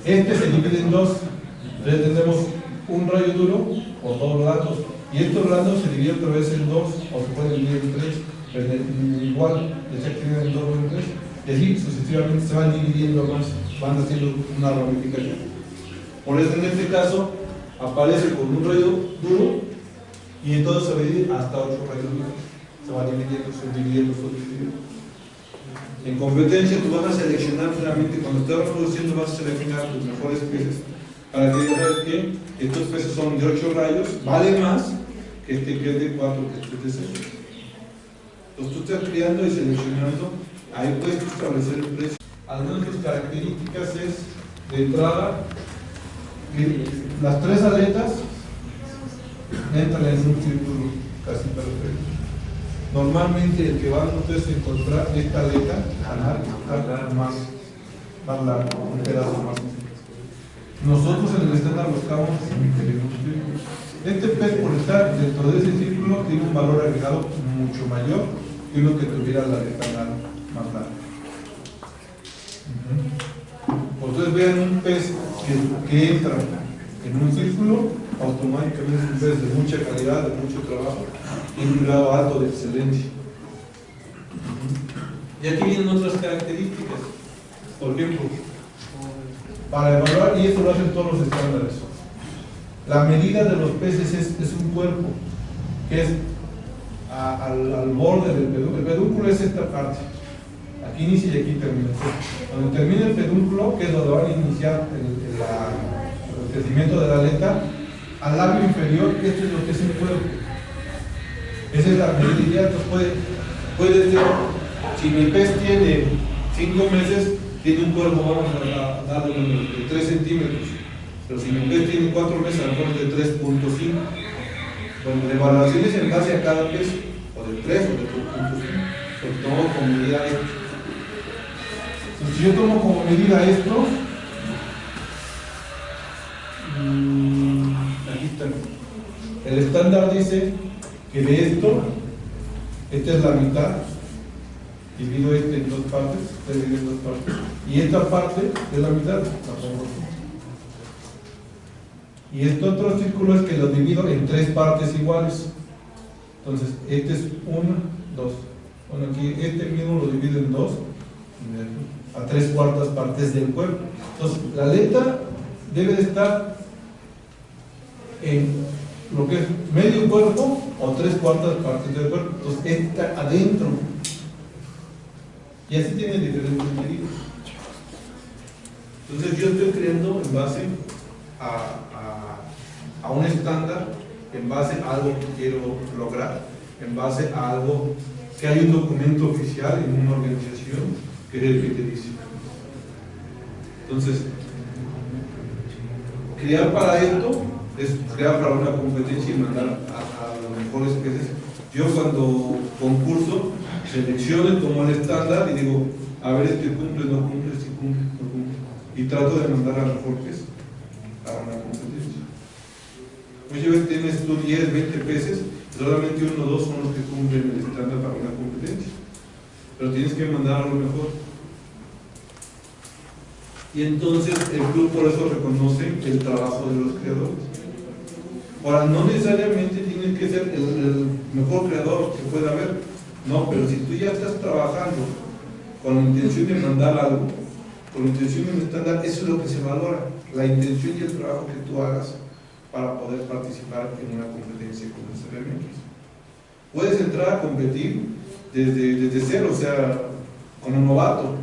Este se divide en dos. Entonces tenemos un rayo duro o dos blandos. Y estos blandos se dividen otra vez en dos, o se pueden dividir en tres. Pero igual, ya se dividen en dos o en tres. Y así sucesivamente se van dividiendo más, van haciendo una ramificación. Por eso en este caso aparece con un rayo duro y entonces se va a dividir hasta 8 rayos duros. Se va dividiendo. En competencia tú vas a seleccionar realmente, cuando estás reproduciendo vas a seleccionar tus mejores peces para que veas que estos peces son de 8 rayos, vale más que este que es de 4, que este es de 6. Entonces tú estás criando y seleccionando, ahí puedes establecer el precio. Algunas de sus características es, de entrada, que las 3 aletas entran en un círculo casi perfecto. Normalmente el que van ustedes a encontrar esta aleta alar más largo, un pedazo más. Nosotros en el estándar buscamos este pez, por estar dentro de ese círculo, tiene un valor agregado mucho mayor que uno que tuviera la aleta más larga. Ustedes vean un pez que entra en un círculo, automáticamente es un pez de mucha calidad, de mucho trabajo y un grado alto de excelencia. Y aquí vienen otras características. Por ejemplo, para evaluar, y esto lo hacen todos los estándares, la medida de los peces es un cuerpo que es al borde del pedúnculo. El pedúnculo es esta parte, aquí inicia y aquí termina. Cuando termina el pedúnculo, que es donde van a iniciar el crecimiento de la aleta, al labio inferior, esto es lo que es el cuerpo. Esa es la medida. Entonces puede ser, si mi pez tiene 5 meses, tiene un cuerpo, vamos a darle de 3 centímetros. Pero si mi pez tiene 4 meses, a lo mejor es de 3.5. Bueno, la evaluación es en base a cada pez, o de 3 o de 3.5. Porque tomo como medida esto. Entonces, si yo tomo como medida esto, aquí está. El estándar dice que de esto, esta es la mitad, divido este en 2 partes, este divide en 2 partes, y esta parte es la mitad, la pongo aquí. Y este otro círculo es que lo divido en 3 partes iguales. Entonces, este es 1, 2. Bueno, aquí este mismo lo divido en 2, a 3/4 partes del cuerpo. Entonces, la aleta debe de estar en lo que es medio cuerpo o 3/4 partes del cuerpo. Entonces, está adentro. Y así tiene diferentes medidas. Entonces, yo estoy creando en base a un estándar, en base a algo que quiero lograr, en base a algo que hay un documento oficial en una organización que es el que te dice. Entonces, crear para esto es crear para una competencia y mandar a los mejores peces. Yo cuando concurso, selecciono, tomo el estándar y digo, a ver, este cumple, no cumple, si cumple, no cumple. Y trato de mandar al mejor pez a una competencia. Muchas veces tienes tú 10, 20 peces, solamente 1 o 2 son los que cumplen el estándar para una competencia. Pero tienes que mandar a lo mejor. Y entonces el club por eso reconoce el trabajo de los creadores. Ahora, no necesariamente tienes que ser el mejor creador que pueda haber, no, pero si tú ya estás trabajando con la intención de mandar algo, con la intención de estándar, eso es lo que se valora, la intención y el trabajo que tú hagas para poder participar en una competencia como el CBMX. Puedes entrar a competir desde cero, o sea, como novato.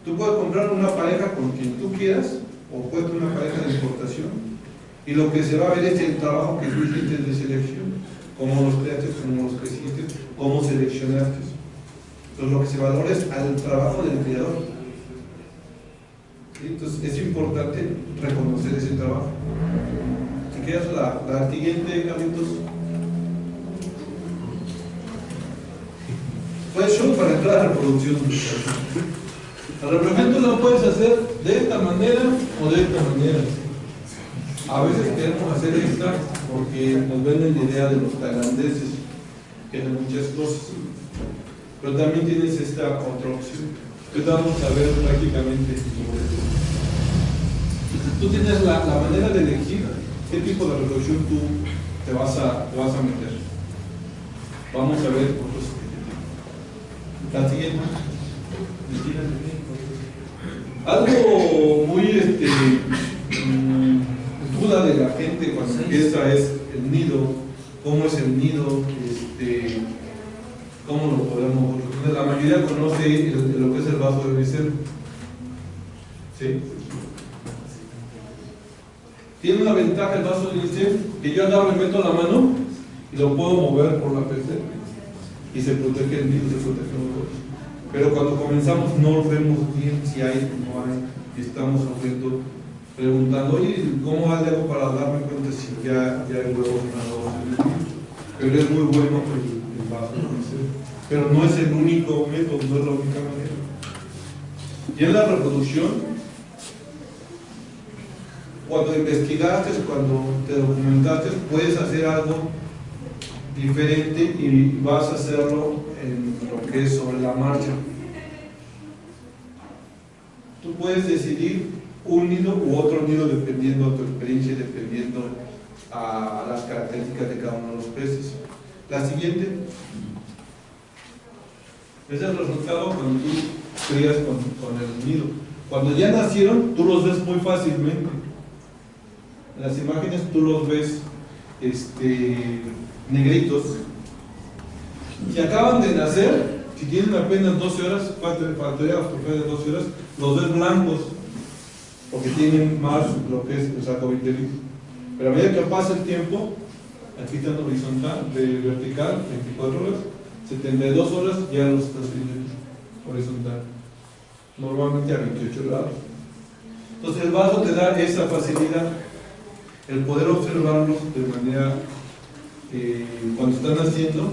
Tú puedes comprar una pareja con quien tú quieras, o puedes tener una pareja de importación, y lo que se va a ver es el trabajo que tú hiciste de selección, cómo los creaste, cómo los creciste, cómo seleccionaste. Entonces lo que se valora es al trabajo del creador. ¿Sí? Entonces es importante reconocer ese trabajo. Si quieres la siguiente, Carlitos. Pues show para entrar a la reproducción. La reproducción tú lo puedes hacer de esta manera o de esta manera. A veces queremos hacer esta porque nos venden la idea de los tailandeses, que hacen muchas cosas. Pero también tienes esta otra opción. Entonces vamos a ver prácticamente. Tú tienes la manera de elegir qué tipo de reproducción tú te vas a meter. Vamos a ver otros. La siguiente. Algo muy duda de la gente cuando empieza es el nido, cómo es el nido, cómo lo podemos obtener. La mayoría conoce lo que es el vaso de unicel. ¿Sí? Tiene una ventaja el vaso de unicel, que yo agarro y meto la mano y lo puedo mover por la PC y se protege el nido, se protege nosotros. Pero cuando comenzamos no vemos bien si hay o no hay, y estamos preguntando, oye, ¿cómo hago para darme cuenta si ya hay huevos nados? Pero es muy bueno el vaso de unicel. Pero no es el único método, no es la única manera. Y en la reproducción, cuando investigaste, cuando te documentaste, puedes hacer algo diferente y vas a hacerlo en lo que es sobre la marcha. Tú puedes decidir un nido u otro nido dependiendo de tu experiencia y dependiendo a las características de cada uno de los peces. La siguiente. Ese es el resultado cuando tú crías con el nido. Cuando ya nacieron, tú los ves muy fácilmente. En las imágenes tú los ves negritos. Si acaban de nacer, si tienen apenas 12 horas, faltaría de 12 horas, los ves blancos, porque tienen más lo que es el saco vitelicio. Pero a medida que pasa el tiempo, aquí está en horizontal, de vertical, 24 horas, 72 horas ya los estás viendo horizontal, normalmente a 28 grados. Entonces el vaso te da esa facilidad, el poder observarlos de manera cuando están naciendo.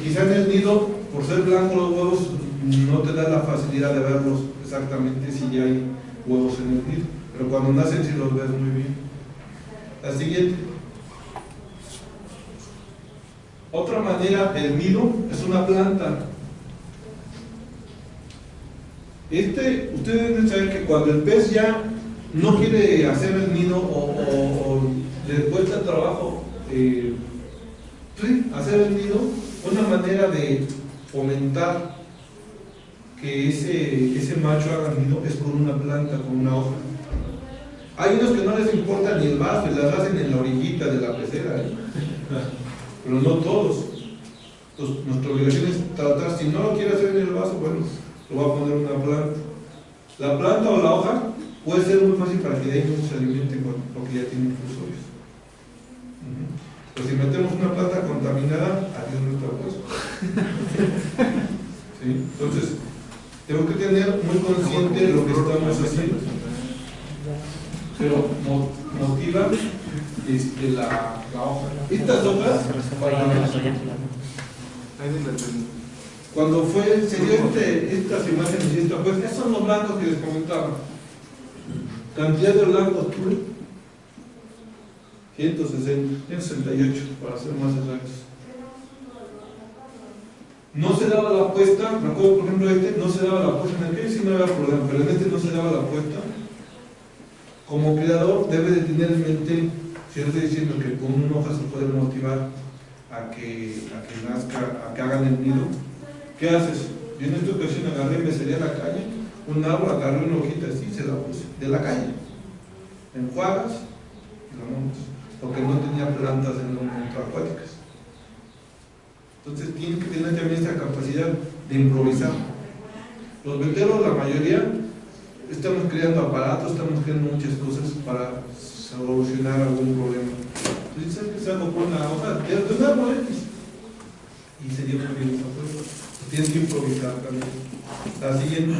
Quizá en el nido, por ser blanco los huevos, no te da la facilidad de verlos exactamente si ya hay huevos en el nido, pero cuando nacen sí los ves muy bien. La siguiente. Otra manera, el nido es una planta. Ustedes deben saber que cuando el pez ya no quiere hacer el nido o le cuesta trabajo hacer el nido, una manera de fomentar que ese macho haga nido es con una planta, con una hoja. Hay unos que no les importa ni el vaso y las hacen en la orillita de la pecera, pero no todos. Entonces, nuestra obligación es tratar, si no lo quiere hacer en el vaso, bueno, lo va a poner una planta. La planta o la hoja puede ser muy fácil para que de ahí no se alimenten porque ya tienen infusorios. Pero si metemos una planta contaminada, adiós nuestro hueso. ¿Sí? Entonces, tengo que tener muy consciente de lo que estamos haciendo. Pero motiva la hoja. Estas hojas, cuando se dio estas imágenes y esta, pues esos son los blancos que les comentaba. Cantidad de blancos, 168 para ser más exactos. no se daba la apuesta, recuerdo por ejemplo no se daba la apuesta, en aquel sí no había problema, pero en este no se daba la apuesta. Como creador debe de tener en mente, si yo estoy diciendo que con una hoja se puede motivar a que nazca, a que hagan el nido, ¿qué haces? Yo en esta ocasión agarré, me salí a la calle, un árbol, agarré una hojita así, se la puse, de la calle, enjuagas y la montas, porque no tenía plantas acuáticas. Entonces tienen que tener también esa capacidad de improvisar. Los veteros, la mayoría, estamos creando aparatos, estamos creando muchas cosas para solucionar algún problema. Entonces, ¿sabes qué? Saco por una hoja de un árbol X y sería muy bien esa prueba. Tienes que improvisar también. La siguiente.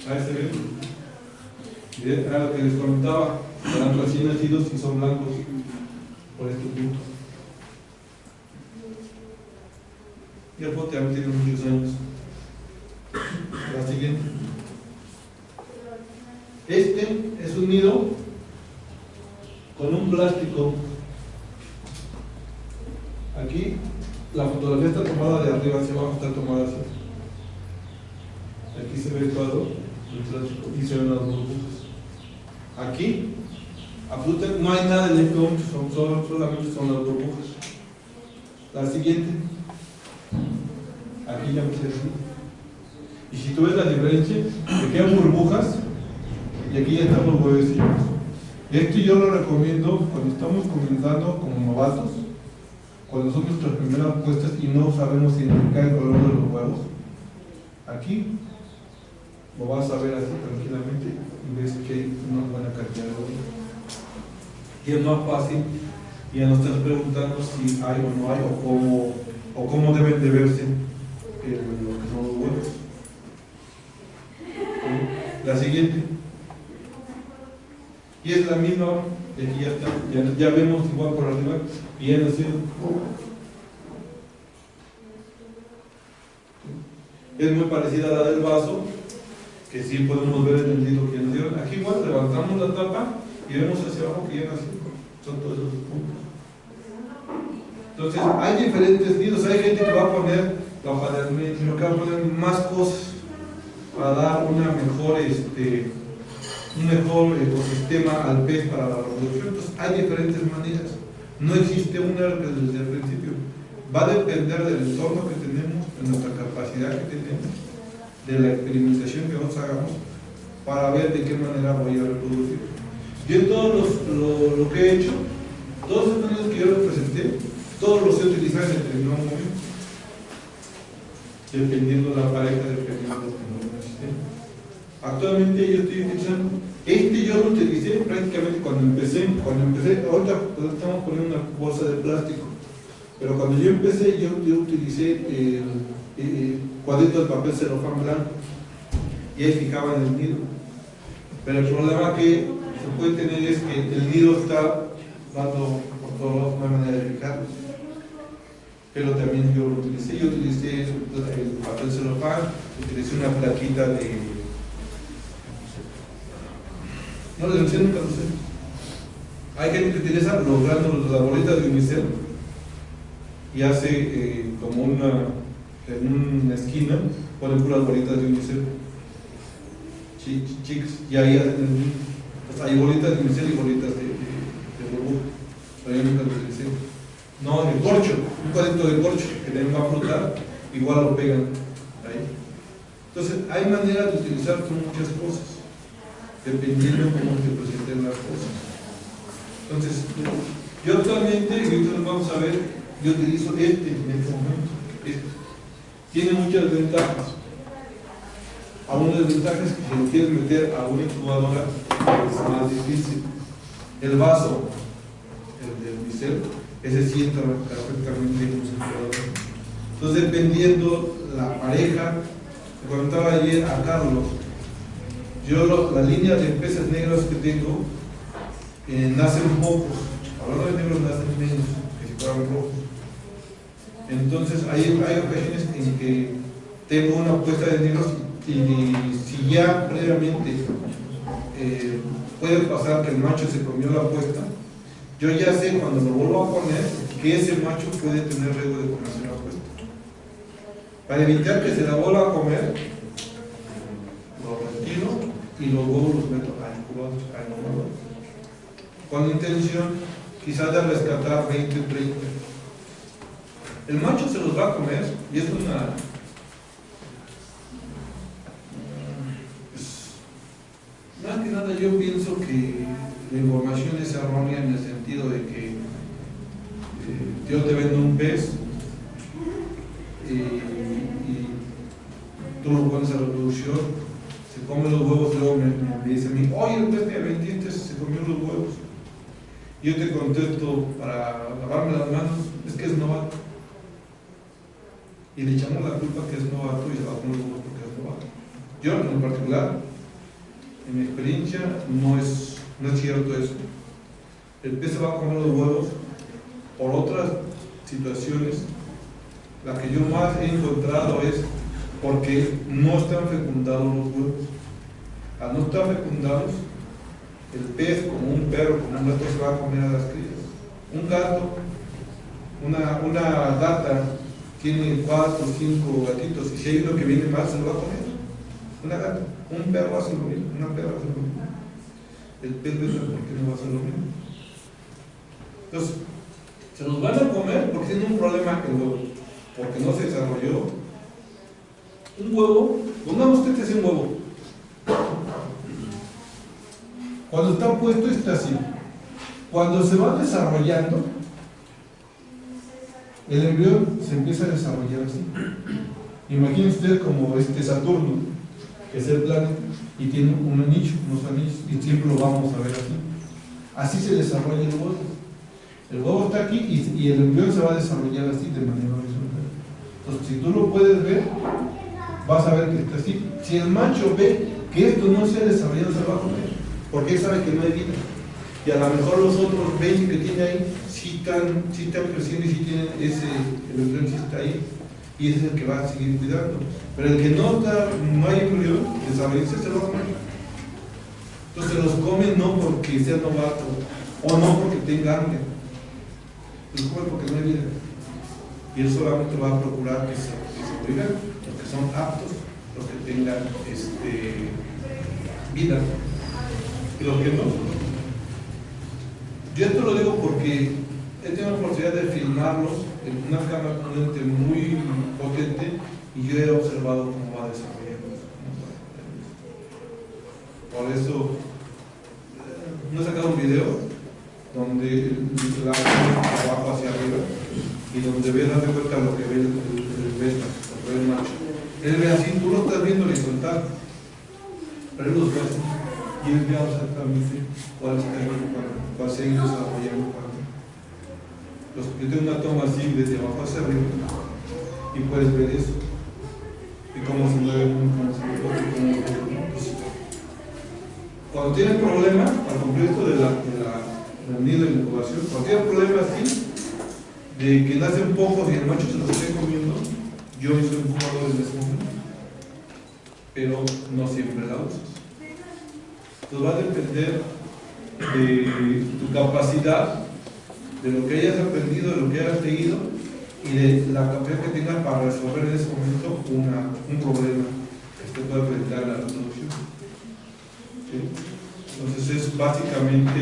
Ahí se ve. Era lo que les comentaba. Eran recién nacidos y son blancos por este punto. Y el pote tiene muchos años. La siguiente. Este es un nido con un plástico. Aquí la fotografía está tomada de arriba hacia abajo, está tomada así. Aquí se ve todo el plástico y se ven las burbujas. Aquí, absolutamente no hay nada en este momento, solamente son las burbujas. La siguiente. Aquí ya me sé así. Y si tú ves la diferencia, aquí hay burbujas y aquí ya están los huevecillos. Esto yo lo recomiendo cuando estamos comenzando como novatos, cuando son nuestras primeras puestas y no sabemos identificar el color de los huevos. Aquí lo vas a ver así tranquilamente y ves que hay una buena cantidad de huevos. Y es más fácil, ya no estás preguntando si hay o no hay o cómo deben de verse lo que son los huevos. La siguiente. Y es la misma, y aquí ya está, ya vemos igual por arriba, y ya nació. Es muy parecida a la del vaso, que sí podemos ver en el nido que nació. Aquí igual levantamos la tapa y vemos hacia abajo que ya nació. Son todos esos puntos. Entonces, hay diferentes nidos, hay gente que va a poner la hoja de almendro, que va a poner más cosas para dar un mejor ecosistema al pez para la reproducción. Entonces hay diferentes maneras, no existe una desde el principio, va a depender del entorno que tenemos, de nuestra capacidad que tenemos, de la experimentación que nos hagamos para ver de qué manera voy a reproducir. Yo en todos lo que he hecho, todos los medios que yo les presenté, todos los he utilizado en determinado momento, dependiendo de la pareja, dependiendo del sistema. Actualmente yo estoy utilizando, yo lo utilicé prácticamente cuando empecé, ahorita estamos poniendo una bolsa de plástico, pero cuando yo empecé yo utilicé el cuadrito de papel celofán blanco y ahí fijaba en el nido. Pero el problema que se puede tener es que el nido está dando por todos lados una manera de fijarlo. Pero también yo lo utilicé, el papel celofán, utilicé una plaquita de... No les enseño nunca, no sé. Hay gente que utiliza los gránulos, las bolitas de unicel y hace como en una esquina, ponen puras bolitas de unicel. Chicas, y ahí hacen el mismo. Pues hay bolitas de unicel y bolitas de burbuja. Pero yo nunca lo utilicé. No, el corcho, un cuadrito de corcho que también va a flotar, igual lo pegan ahí. Entonces, hay maneras de utilizar muchas cosas, dependiendo de cómo se presenten las cosas. Entonces, yo actualmente, y ahorita vamos a ver, yo utilizo en este momento. Tiene muchas ventajas. A una desventaja es que si lo quieres meter a una incubadora es más difícil. El vaso, el de unicel, ese sí entra perfectamente en un incubadora. Entonces, dependiendo la pareja, le comentaba ayer a Carlos, yo la línea de peces negros que tengo nacen pocos, hablando de negros nacen menos que si fueran rojos. Entonces hay ocasiones en que tengo una puesta de negros y si ya previamente puede pasar que el macho se comió la puesta, yo ya sé cuando lo vuelvo a poner que ese macho puede tener riesgo de comerse la puesta. Para evitar que se la vuelva a comer, lo retiro y los huevos los meto a incubados, con la intención quizás de rescatar 20 o 30. El macho se los va a comer y es una... Más que nada yo pienso que la información es errónea en el sentido de que yo te vendo un pez y tú lo pones a reproducción, se come los huevos, luego me dice a mí, oye, el pez que vendiste se comió los huevos. Yo te contesto para lavarme las manos, es que es novato. Y le echamos la culpa que es novato y se va a comer los huevos porque es novato. Yo en particular, en mi experiencia, no es cierto eso. El pez se va a comer los huevos por otras situaciones. La que yo más he encontrado es porque no están fecundados los huevos. Al no estar fecundados, el pez, como un perro, como un gato, se va a comer a las crías. Un gato, una gata, tiene 4 o 5 gatitos, y si hay uno que viene más, se lo va a comer. Una gata, un perro hace lo mismo, una perra hace lo mismo. El pez no sabe por qué no va a hacer lo mismo. Entonces, se los van a comer porque tienen un problema en el huevo, porque no se desarrolló. Un huevo, pongamos que este es un huevo. Cuando está puesto está así. Cuando se va desarrollando, el embrión se empieza a desarrollar así. Imaginen ustedes como Saturno, que es el planeta, y tiene un anillo, unos anillos, y siempre lo vamos a ver así. Así se desarrolla el huevo. El huevo está aquí y el embrión se va a desarrollar así de manera horizontal. Entonces, si tú lo puedes ver, vas a ver que está así. Si el macho ve que esto no se ha desarrollado, se va a comer, porque él sabe que no hay vida. Y a lo mejor los otros 20 que tiene ahí sí están creciendo y sí tienen el embrión sí está ahí. Y ese es el que va a seguir cuidando. Pero el que no hay embrión, desarrollarse se lo va a comer. Entonces los come no porque sea novato o no porque tenga hambre. Los come porque no hay vida. Y él solamente va a procurar que se sobrevivan los que son aptos, los que tengan vida. Y los que no. Yo esto lo digo porque he tenido la oportunidad de filmarlos en una cámara con un lente muy potente y yo he observado cómo va desarrollando. Por eso no he sacado un video donde la abajo hacia arriba y donde ve, date cuenta lo que ve el macho. Él ve así, tú lo estás viendo horizontal, pero él los ve así y él ve exactamente cuál se ha ido desarrollando. Yo tengo una toma así desde abajo hacia arriba y puedes ver eso y cómo se mueve uno, cómo se mueve otro, cómo se mueve otro. Cuando tienen problemas, al cumplir esto del nido de incubación, cuando tienen problemas así de que nacen pocos y el macho se los esté comiendo, yo soy incubador en ese momento, pero no siempre la usas. Entonces va a depender de tu capacidad, de lo que hayas aprendido, de lo que hayas leído y de la capacidad que tengas para resolver en ese momento un problema que te puede presentar la reproducción. ¿Sí? Entonces es básicamente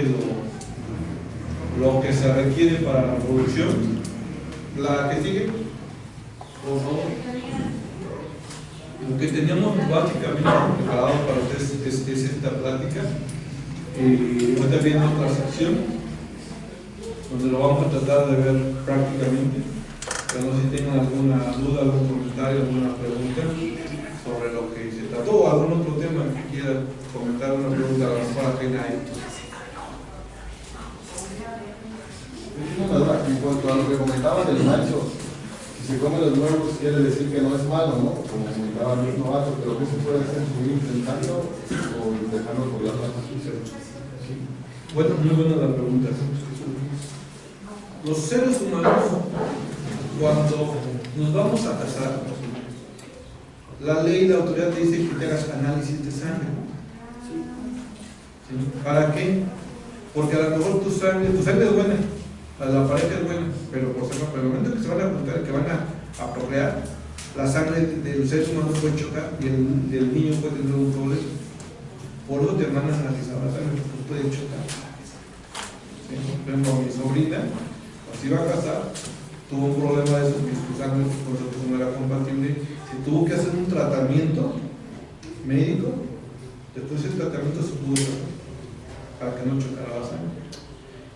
lo que se requiere para la reproducción. La que sigue, por favor. Lo que teníamos básicamente preparado para ustedes es esta plática. Ahorita viene otra sección donde lo vamos a tratar de ver prácticamente, pero no sé si tengan alguna duda, algún comentario, alguna pregunta sobre lo que se trató o algún otro tema que quiera comentar, una pregunta a la mejor ajena ahí. Una duda, en cuanto a lo que comentaban del macho, si se come los huevos quiere decir que no es malo, ¿no? Como comentaba Luis Novato, pero ¿qué se puede hacer? ¿Seguir intentando o dejarlo por la justicia? Sí. Bueno, muy buena la pregunta. Los seres humanos, cuando nos vamos a casar, la ley y la autoridad te dice que te hagas análisis de sangre. ¿Sí? ¿Para qué? Porque a lo mejor tu sangre es buena, la pareja es buena, pero por el momento que se van a juntar, que van a procrear, la sangre del ser humano puede chocar y el niño puede tener un problema. Por eso te mandan a analizar la sangre, porque puede chocar. ¿Sí? Por ejemplo, mi sobrina, cuando se iba a casar, tuvo un problema de eso, que su sangre con nosotros no era compatible, se tuvo que hacer un tratamiento médico, después del tratamiento se pudo tratar para que no chocara la sangre.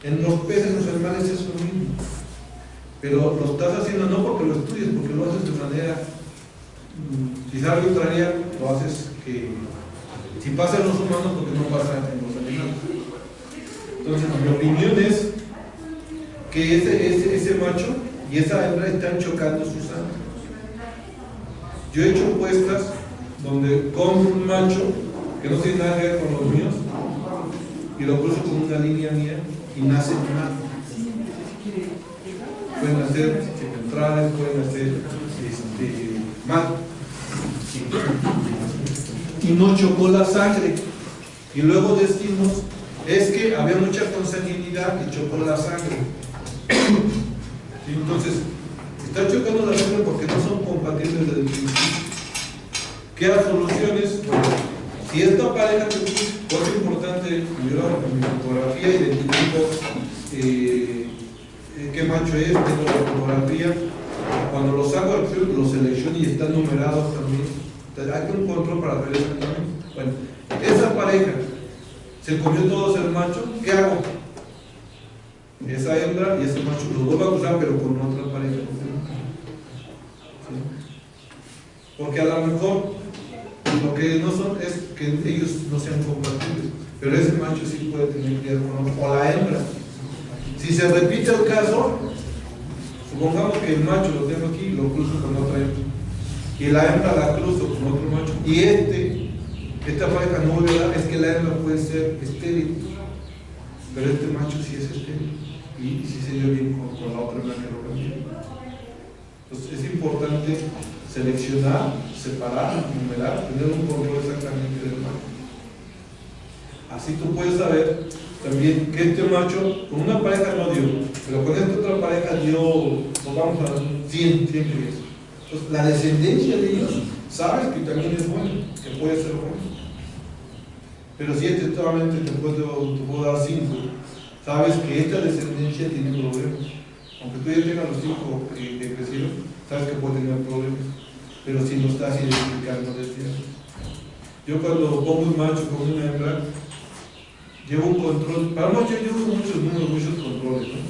En los peces, en los animales es lo mismo, pero lo estás haciendo no porque lo estudies, porque lo haces de manera quizá arbitraria, lo haces que si pasa en los humanos, porque no pasa en los animales. Entonces, mi opinión es que ese macho y esa hembra están chocando su sangre. Yo he hecho encuestas donde compro un macho que no tiene nada que ver con los míos y lo cruzo con una línea mía y nace mal. Pueden hacer centrales, pueden hacer mal. Y no chocó la sangre. Y luego decimos, es que había mucha consanguinidad y chocó la sangre. Entonces, está chocando la sangre porque no son compatibles desde el principio. ¿Qué soluciones? Bueno, si esta pareja, pues es importante, yo en mi fotografía identifico qué macho es, tengo la fotografía, cuando los saco al club los selecciono y están numerados también. Entonces, hay un control para ver eso también. Bueno, esa pareja se comió todos el macho, ¿qué hago? Esa hembra y ese macho los vuelvo a cruzar, pero con otra pareja. ¿Sí? Porque a lo mejor lo que no son es que ellos no sean compatibles, pero ese macho sí puede tener que ver con otro, o la hembra. Si se repite el caso, supongamos que el macho lo tengo aquí y lo cruzo con otra hembra, y la hembra la cruzo con otro macho, y esta pareja no vuelve a dar, es que la hembra puede ser estéril, pero este macho sí es estéril, y sí se dio bien con la otra hembra que lo cambió. Entonces es importante seleccionar, separar, numerar, tener un control exactamente del macho. Así tú puedes saber también que este macho con una pareja no dio, pero con esta otra pareja dio, pues vamos a 100 crías. Entonces la descendencia de ellos, sabes que también es bueno, que puede ser bueno. Pero si este solamente te puedo dar 5, sabes que esta descendencia tiene problemas. Aunque tú ya tengas los 5 que crecieron, sabes que puede tener problemas. Pero si no estás identificando desde antes. Yo cuando pongo un macho con una hembra, llevo un control. Para el macho llevo muchos números, muchos controles, ¿no?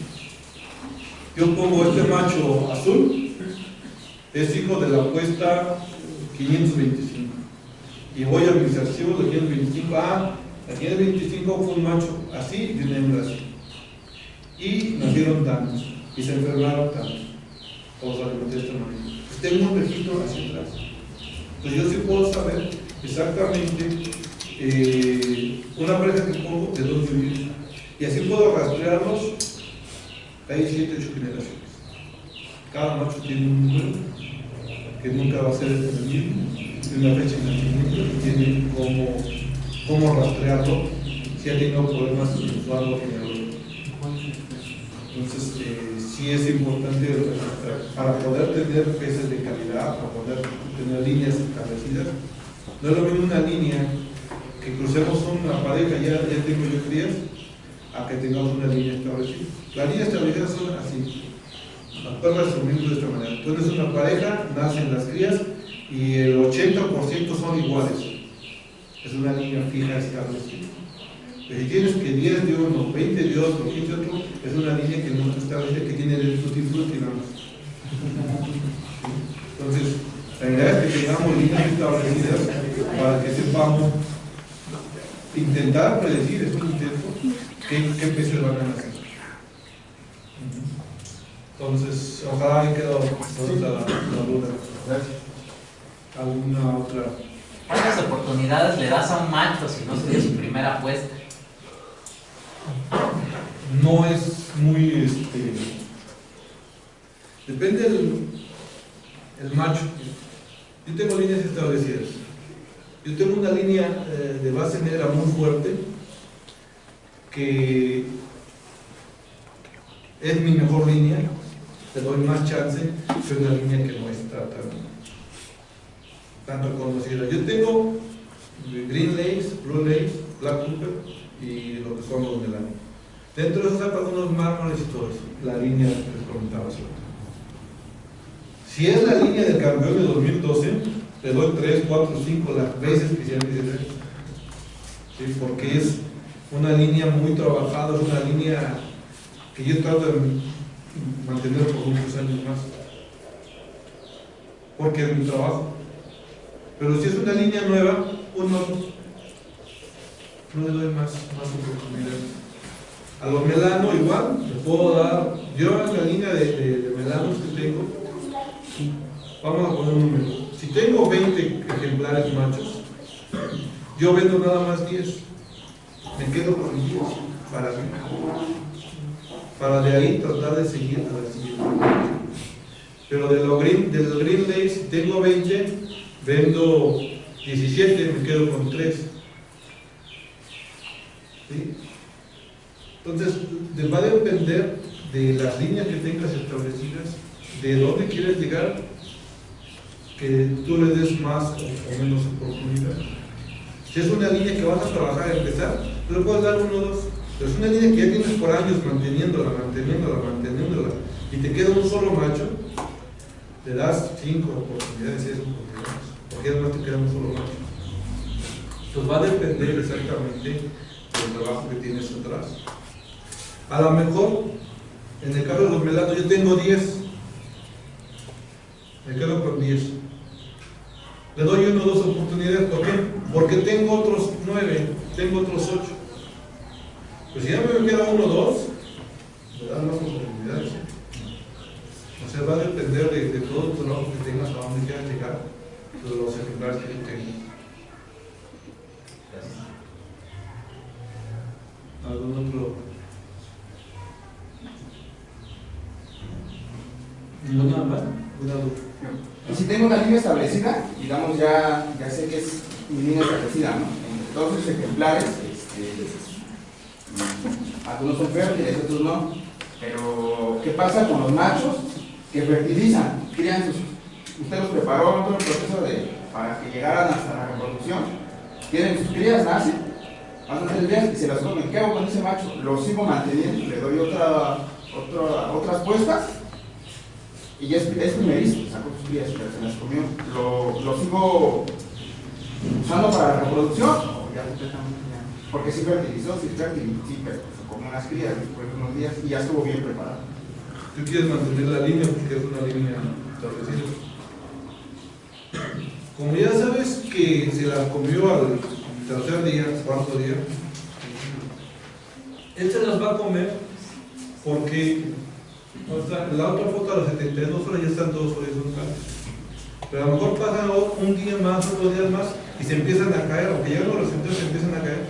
Yo pongo este macho azul, es hijo de la apuesta 525. Y voy a mis archivos de 525. La 525 fue un macho así y una hembra así. Y nacieron tantos, y se enfermaron tantos. Todos alimenté de esta manera. Tengo un registro hacia atrás. Entonces yo sí puedo saber exactamente una pareja que pongo de 2 viviendas. Y así puedo rastrearlos. Hay 7, 8 generaciones. Cada macho tiene un número que nunca va a ser el mismo, tiene una fecha de nacimiento y tiene cómo rastrearlo si ha tenido problemas con algo genealógico. Entonces, sí es importante para poder tener peces de calidad, para poder tener líneas establecidas. No es lo mismo una línea que crucemos una pareja, ya tengo yo crías, a que tengamos una línea establecida. Las líneas establecidas son así. Las perras son de esta manera. Entonces, una pareja, nacen las crías y el 80% son iguales. Es una línea fija establecida. Si tienes que 10 de uno, 20 de otro, 15 de otro, es una línea que no establece que tiene el tutti frutti, digamos. Entonces, la idea es que tengamos líneas establecidas para que sepamos intentar predecir, es un intento, qué peces van a nacer. Entonces, ojalá haya quedado la duda. ¿Alguna otra? ¿Cuántas oportunidades le das a un macho si no sería su primera apuesta? No es muy, depende el macho. Yo tengo líneas establecidas. Yo tengo una línea de base negra muy fuerte que es mi mejor línea. Te doy más chance que una línea que no está tan tan reconocida. Yo tengo Green Lakes, Blue Lakes, Black Cooper y lo que son los melanos. Dentro de eso sacan unos mármoles y todo eso, la línea que les comentaba hace rato. Si es la línea del campeón de 2012, le doy 3, 4, 5 las veces que sean necesarias. ¿Sí? Porque es una línea muy trabajada, es una línea que yo trato de mantener por muchos años más. Porque es mi trabajo. Pero si es una línea nueva, no le doy más oportunidades. A los melanos igual, les puedo dar, yo en la línea de melanos que tengo, vamos a poner un número. Si tengo 20 ejemplares machos, yo vendo nada más 10. Me quedo con 10 para mí. Para de ahí tratar de seguir a la siguiente. Pero del Green Lakes, si tengo 20, vendo 17, me quedo con 3. ¿Sí? Entonces, va a depender de las líneas que tengas establecidas, de dónde quieres llegar, que tú le des más o menos oportunidad. Si es una línea que vas a trabajar a empezar, tú le puedes dar 1 o 2. Pero es una línea que ya tienes por años manteniéndola, y te queda un solo macho, le das 5 oportunidades, 6 oportunidades, porque además te queda un solo macho. Entonces va a depender exactamente del trabajo que tienes atrás. A lo mejor, en el caso de los melanos, yo tengo 10, me quedo con 10. Le doy 1 o 2 oportunidades, ¿por qué? Porque tengo otros 9, tengo otros 8. Pues si ya me queda 1 o 2, me dan más oportunidades. O sea, va a depender de todo el trabajo que tengas, a dónde quieras llegar, de los ejemplares que yo tengo. ¿Algún otro? ¿Ninguna más? Y si tengo una línea establecida, digamos ya sé que es mi línea establecida, ¿no? Entre todos esos ejemplares, algunos son fértiles, otros no. Pero, ¿qué pasa con los machos que fertilizan, crían sus... Usted los preparó todo el proceso para que llegaran hasta la reproducción. Tienen sus crías, nacen, pasan 3 días y se las comen. ¿Qué hago con ese macho? Lo sigo manteniendo, le doy otras puestas. Y ya es primerizo, sacó sus crías y se las comió. Lo sigo usando para la reproducción, o ya completamente ya. Porque sí fertilizó, sí, pero se comió las crías después de unos días y ya estuvo bien preparado. Tú quieres mantener la línea porque es una línea establecida. Como ya sabes que se la comió al 3er día, 4º día, él se las va a comer porque la otra foto a las 72 horas ya están todos horizontales. Pero a lo mejor pasan un día más, otros días más y se empiezan a caer, aunque llegan los receptores se empiezan a caer.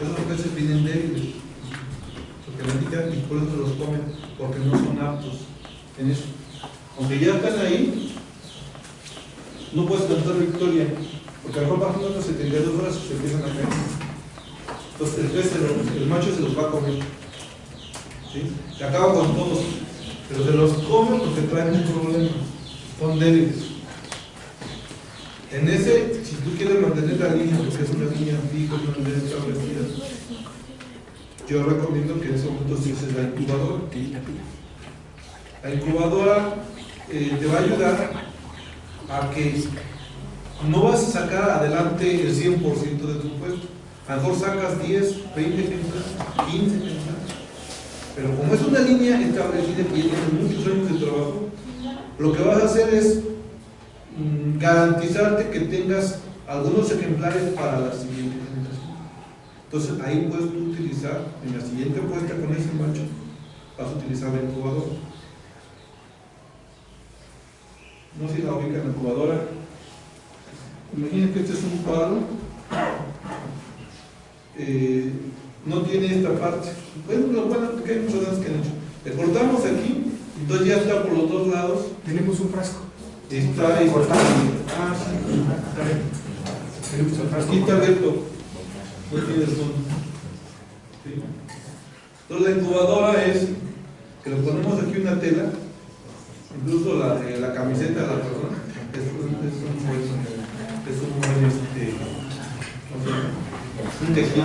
Esos peces vienen débiles, porque la indican y por eso los comen, porque no son aptos en eso. Aunque ya están ahí, no puedes cantar victoria, porque a lo mejor pasan otras 72 horas y se empiezan a caer. Entonces el macho se los va a comer. ¿Sí? Se acaba con todos, pero se los come porque traen un problema, son débiles. En ese, si tú quieres mantener la línea, porque es una línea fija, una línea establecida, yo recomiendo que en ese momento se use la incubadora. La incubadora te va a ayudar a que no vas a sacar adelante el 100% de tu puesto. A lo mejor sacas 10, 20 ejemplares, 15 ejemplares. Pero como es una línea establecida que tiene muchos años de trabajo, lo que vas a hacer es garantizarte que tengas algunos ejemplares para la siguiente generación. Entonces ahí puedes tú utilizar, en la siguiente puesta con ese macho, vas a utilizar la incubadora. No sé si la ubican en la incubadora. Imaginen que este es un palo. No tiene esta parte. Bueno, que hay muchas cosas que han hecho. Le cortamos aquí, entonces ya está por los 2 lados. Tenemos un frasco. Está ahí cortado. Ah, sí. Está bien. Tenemos el frasco. Aquí está abierto. No tiene fondo. ¿Sí? Entonces la incubadora es que le ponemos aquí una tela, incluso la camiseta de la persona, es un un tejido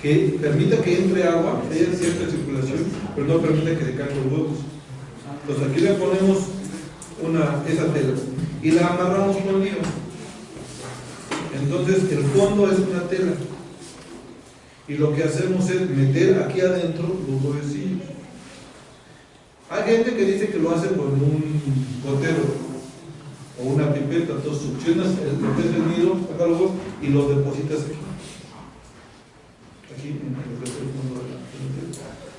que permita que entre agua, que haya cierta circulación, pero no permita que se caigan los huevos. Entonces aquí le ponemos esa tela y la amarramos con lío. Entonces el fondo es una tela y lo que hacemos es meter aquí adentro los huevecillos. Hay gente que dice que lo hace con un gotero o una pipeta, entonces succionas lo que es el nido, saca los huevos y los depositas aquí en lo que es el fondo de la.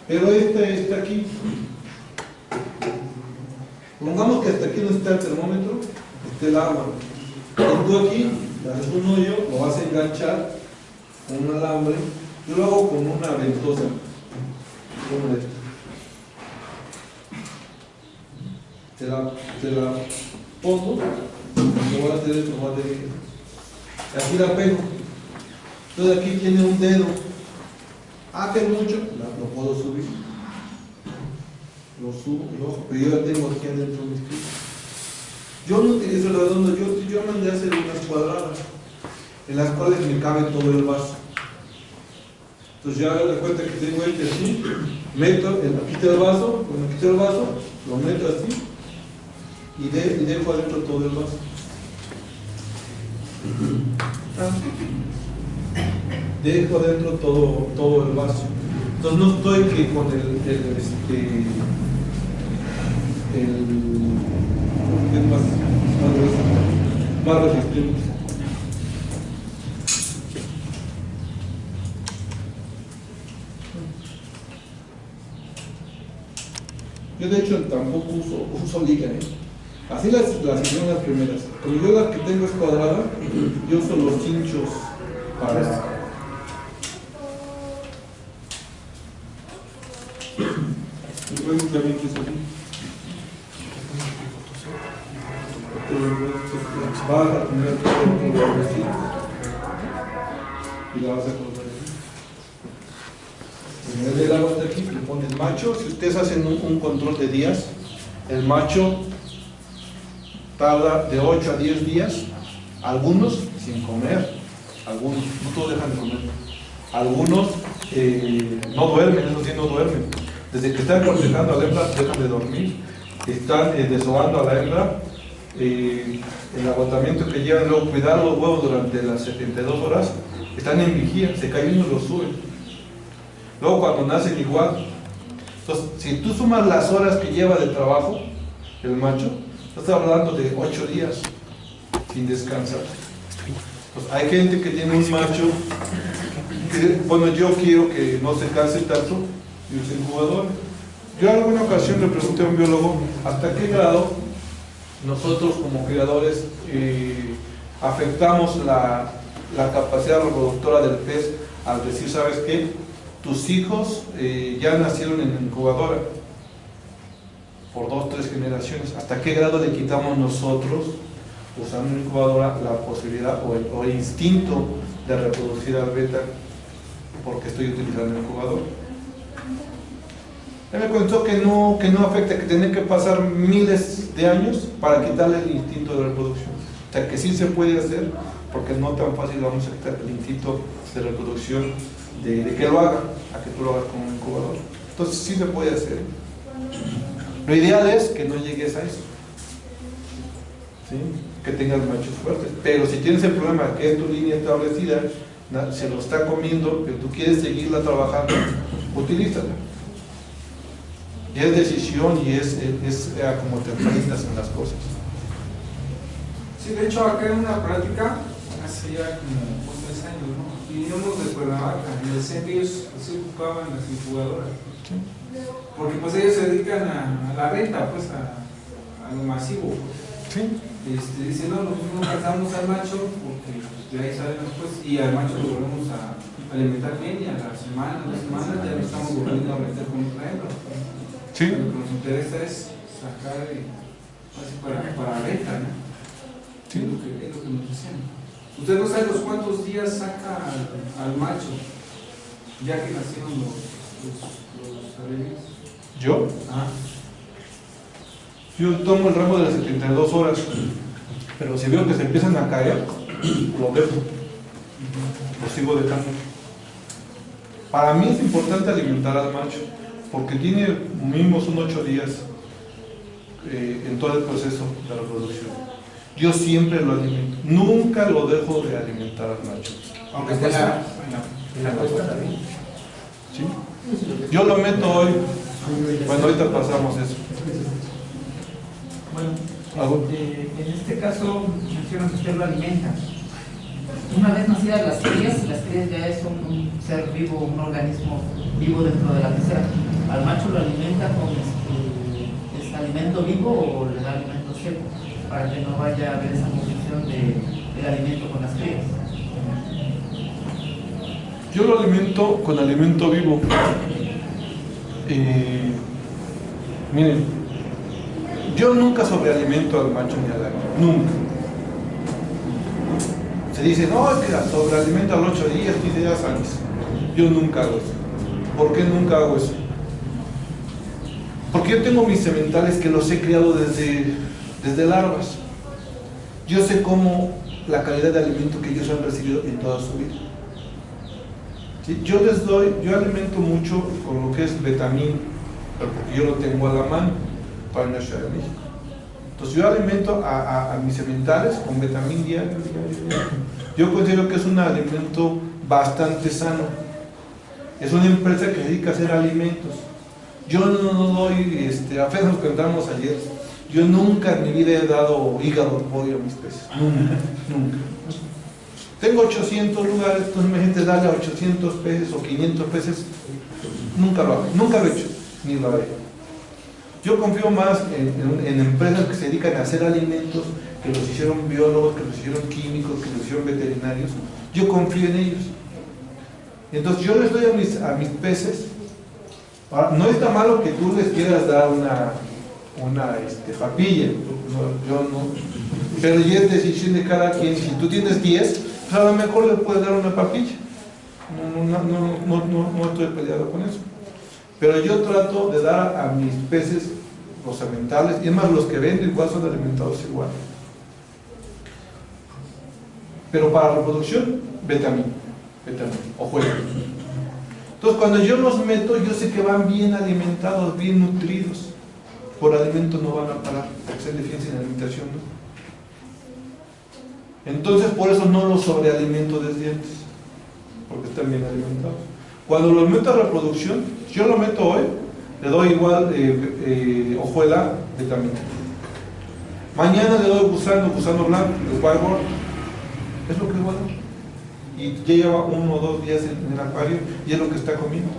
Pero este está aquí. Pongamos que hasta aquí no está el termómetro, está el agua. Y tú aquí le haces un hoyo, lo vas a enganchar con un alambre. Yo lo hago con una ventosa, como esta. Te la pongo, lo voy a hacer esto más de aquí la pego. Entonces aquí tiene un dedo. Que es mucho, lo puedo subir. Lo subo, pero yo ya tengo aquí adentro mis pisos. Yo no utilizo el redondo, yo mandé a hacer unas cuadradas en las cuales me cabe todo el vaso. Entonces ya doy cuenta que tengo así, quito el vaso, cuando quito el vaso, lo meto así y dejo adentro todo el vaso. Dejo adentro todo el vaso. Entonces no estoy que con más resistible. Yo de hecho tampoco uso liga, Así las hicieron las primeras. Como yo la que tengo es cuadrada, yo uso los cinchos para. También que es así. Vas a poner todo así y la vas a colocar así. En vez del agua hasta aquí, le pones macho. Si ustedes hacen un control de días, el macho tarda de 8 a 10 días, algunos sin comer, algunos, no todos dejan de comer, algunos no duermen, eso sí, no duermen. Desde que están cortejando a la hembra, dejan de dormir, están desobando a la hembra, el agotamiento que llevan, luego cuidar los huevos durante las 72 horas, están en vigía, se caen y los suben. Luego cuando nacen igual. Entonces, si tú sumas las horas que lleva de trabajo, el macho, estás hablando de 8 días sin descansar. Entonces, hay gente que tiene un macho que, bueno, yo quiero que no se canse tanto y use incubador. Yo en alguna ocasión le pregunté a un biólogo hasta qué grado nosotros como criadores afectamos la capacidad reproductora del pez al decir, ¿sabes qué? Tus hijos ya nacieron en incubadora por 2 o 3 generaciones. ¿Hasta qué grado le quitamos nosotros, usando una incubadora, la posibilidad o el instinto de reproducir al beta porque estoy utilizando el incubador? Él me contó que no afecta, que tiene que pasar miles de años para quitarle el instinto de reproducción. O sea, que sí se puede hacer, porque no tan fácil vamos a quitar el instinto de reproducción de que lo haga, a que tú lo hagas con un incubador. Entonces sí se puede hacer. Lo ideal es que no llegues a eso, ¿sí? Que tengas machos fuertes. Pero si tienes el problema que es tu línea establecida, se lo está comiendo, pero tú quieres seguirla trabajando, utilízala. Y es decisión y es como te enfrentas en las cosas. Sí, de hecho acá en una práctica, hace ya como 3 años, ¿no? Viníamos de Cuernavaca, y decían que ellos se ocupaban las incubadoras. Sí. Porque pues ellos se dedican a la venta, pues a lo masivo. Pues. Sí. Dicen, no, nosotros no casamos al macho, porque pues, de ahí salen después, y al macho lo volvemos a alimentar bien, y a la semana, 2 semanas, ya lo estamos volviendo a meter con otra hembra. Sí. Lo que nos interesa es sacar así para venta, ¿no? Sí. Es lo que nos dicen. Usted no sabe los cuántos días saca al macho, ya que nacieron los alevíes. ¿Yo? Ah. Yo tomo el rango de las 72 horas, pero si veo que se empiezan a caer, lo dejo. lo sigo dejando. Para mí es importante alimentar al macho, porque tiene mínimo son 8 días en todo el proceso de reproducción. Yo siempre lo alimento, nunca lo dejo de alimentar al macho. Aunque esté en la puesta también. ¿Sí? Yo lo meto hoy, bueno, ahorita pasamos eso. Bueno, en este caso mencionas que usted lo alimenta. Una vez nacidas las crías ya es un ser vivo, un organismo vivo dentro de la pecera. ¿Al macho lo alimenta con es alimento vivo o le da alimento seco? Para que no vaya a haber esa confusión del alimento con las crías. Yo lo alimento con alimento vivo. Miren, yo nunca sobrealimento al macho ni a la hembra, nunca. Se dice, no, es que la sobrealimento a los 8 días, 15 días antes. Yo nunca hago eso. ¿Por qué nunca hago eso? Porque yo tengo mis sementales que los he criado desde larvas. Yo sé cómo la calidad de alimento que ellos han recibido en toda su vida. ¿Sí? Yo alimento mucho con lo que es betamín, porque yo lo tengo a la mano para no estar en México. Entonces yo alimento a mis sementales con betamín diario. Yo considero que es un alimento bastante sano. Es una empresa que se dedica a hacer alimentos. Yo no doy, apenas nos contamos ayer, yo nunca en mi vida he dado hígado de pollo a mis peces. Nunca. Tengo 800 lugares, entonces imagínate darle a 800 peces o 500 peces. Nunca lo hago, nunca lo he hecho, ni lo haré. Yo confío más en empresas que se dedican a hacer alimentos, que los hicieron biólogos, que los hicieron químicos, que los hicieron veterinarios. Yo confío en ellos. Entonces yo les doy a mis peces. Ahora, no está malo que tú les quieras dar una papilla, yo no, pero ya es decisión de cada quien. Si tú tienes 10, pues a lo mejor le puedes dar una papilla. No estoy peleado con eso. Pero yo trato de dar a mis peces los sementales, y es más, los que vendo igual son alimentados igual. Pero para reproducción, betamín, hojuelas. Entonces cuando yo los meto, yo sé que van bien alimentados, bien nutridos. Por alimento no van a parar, porque se deficiencia en alimentación, ¿no? Entonces por eso no los sobrealimento desde antes, porque están bien alimentados. Cuando los meto a reproducción, yo lo meto hoy, le doy igual hojuela, betamina. Mañana le doy gusano blanco, el whiteboard, es lo que le voy a dar. Y ya lleva 1 o 2 días en el acuario y es lo que está comiendo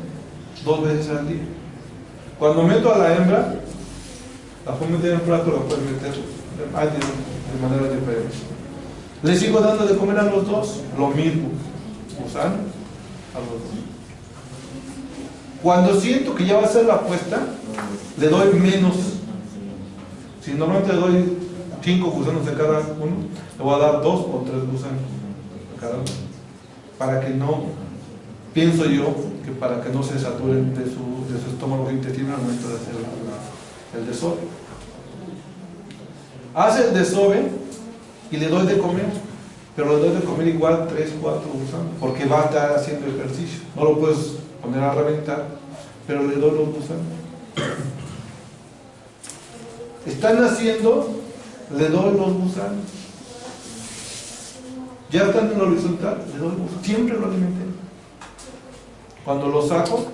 2 veces al día. Cuando meto a la hembra, la puedo meter en plato, la puedo meter de manera diferente. Le sigo dando de comer a los dos, lo mismo, gusano a los dos. Cuando siento que ya va a ser la puesta, le doy menos. Si normalmente le doy 5 gusanos de cada uno, le voy a dar 2 o 3 gusanos de cada uno. Para que no, pienso yo, que para que no se saturen de su estómago intestinal al momento de hacer el desove. Hace el desove y le doy de comer, pero le doy de comer igual 3, 4 gusanos, porque va a estar haciendo ejercicio. No lo puedes poner a reventar, pero le doy los gusanos. Están haciendo, le doy los gusanos. Ya están en lo horizontal, le doy gusanos. Siempre lo alimenté. Cuando lo saco,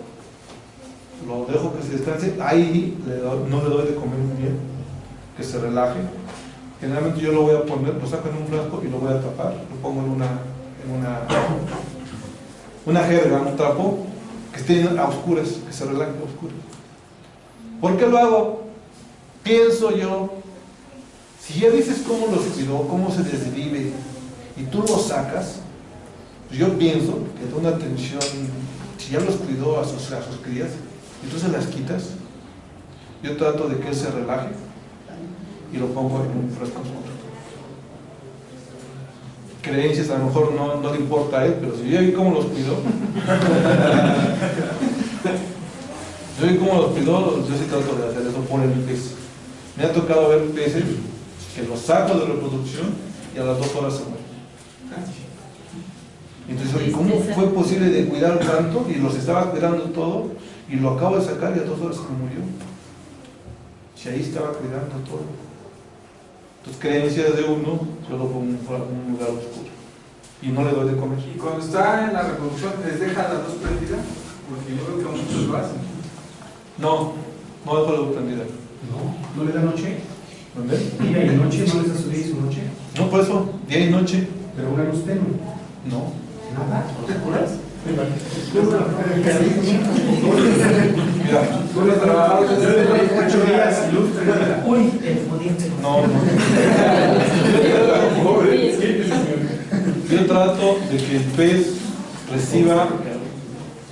lo dejo que se descanse, ahí no le doy de comer muy bien, que se relaje. Generalmente yo lo voy a poner, lo saco en un frasco y lo voy a tapar, lo pongo en una jerga, un trapo, que esté a oscuras, que se relaje a oscuras. ¿Por qué lo hago? Pienso yo, si ya dices cómo los cuidó, cómo se desvive, y tú los sacas, pues yo pienso que da una atención, si ya los cuidó a sus crías, y tú se las quitas, yo trato de que él se relaje, y lo pongo en un frasco oscuro. Creencias, a lo mejor no le importa a él, pero si yo vi cómo los cuidó, yo sí trato de hacer eso por el pez. Me ha tocado ver peces que los saco de reproducción y a las 2 horas se mueren. Entonces, oye, ¿cómo fue posible de cuidar tanto? Y los estaba cuidando todo, y lo acabo de sacar y a 2 horas se murió. Si ahí estaba cuidando todo. Entonces, creencias de uno, solo fue un lugar oscuro. Y no le doy de comer. Y cuando está en la reproducción, ¿les deja la luz prendida? Porque yo veo que muchos lo hacen. No, no dejo la luz prendida. ¿No le da noche? ¿Dónde? ¿Día y noche? ¿No les da su día y su noche? No, por eso, día y noche. Pero una luz tenue. No. ¿Nada? ¿No te acuerdas? Mira, Tú lo trabajas desde 8 días, luz prendida. Uy, el pudiente. no. Yo trato de que el pez reciba,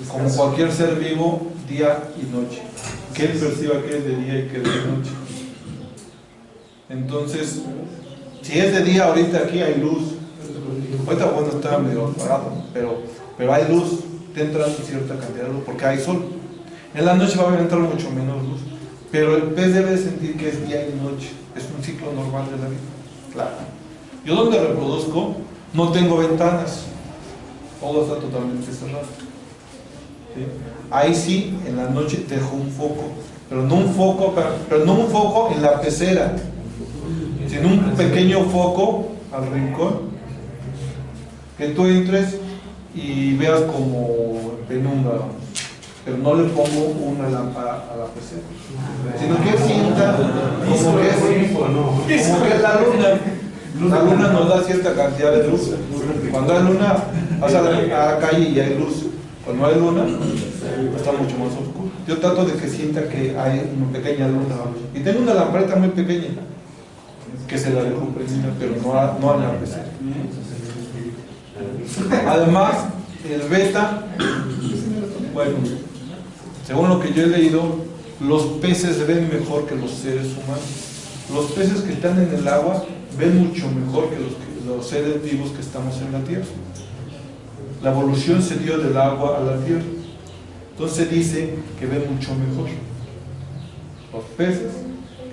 como cualquier ser vivo, día y noche. Que él perciba que es de día y que es de noche. Entonces, si es de día, ahorita aquí hay luz. Ahorita bueno está medio apagado, pero hay luz, te entra cierta cantidad de luz porque hay sol. En la noche va a entrar mucho menos luz, pero el pez debe sentir que es día y noche, es un ciclo normal de la vida. Claro. Yo donde reproduzco no tengo ventanas, todo está totalmente cerrado. ¿Sí? Ahí sí, en la noche dejo un foco, pero no un foco en la pecera, sino un pequeño foco al rincón, que tú entres y veas como penumbra, pero no le pongo una lámpara a la pecera, sino que sienta como que es la luna. La luna nos da cierta cantidad de luz. Cuando hay luna, vas a la calle y hay luz. Cuando hay luna, está mucho más oscuro. Yo trato de que sienta que hay una pequeña luna. Y tengo una lamparita muy pequeña, que se la dejo prendida, pero no a la pecera. Además, el beta, bueno, según lo que yo he leído, los peces ven mejor que los seres humanos. Los peces que están en el agua ven mucho mejor que los seres vivos que estamos en la tierra. La evolución se dio del agua a la tierra. Entonces dice que ven mucho mejor los peces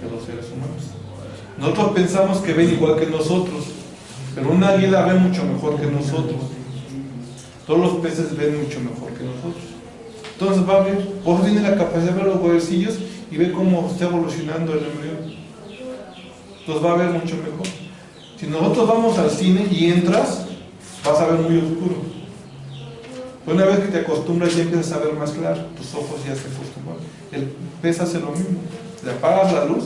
que los seres humanos. Nosotros pensamos que ven igual que nosotros, pero un águila ve mucho mejor que nosotros. Todos los peces ven mucho mejor que nosotros. Entonces va a ver, vos tiene la capacidad de ver los huevecillos y ve cómo está evolucionando el embrión. Entonces va a ver mucho mejor. Si nosotros vamos al cine y entras, vas a ver muy oscuro. Una vez que te acostumbras ya empiezas a ver más claro, tus ojos ya se acostumbran. El pez hace lo mismo. Le apagas la luz,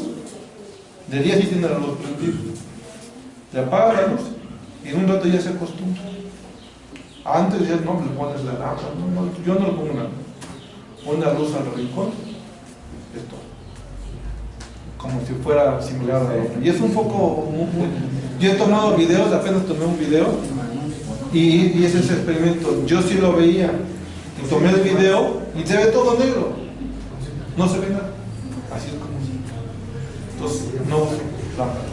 de día sí tiene la luz prendida. Le apagas la luz y en un rato ya se acostumbra. Antes ya no le pones la lámpara, yo no le pongo nada. Pon la luz al rincón, esto, como si fuera similar a la otra. Y es un poco yo he tomado videos, apenas tomé un video y ese es el experimento. Yo sí lo veía y tomé el video y se ve todo negro, no se ve nada, así es como entonces no lámpara.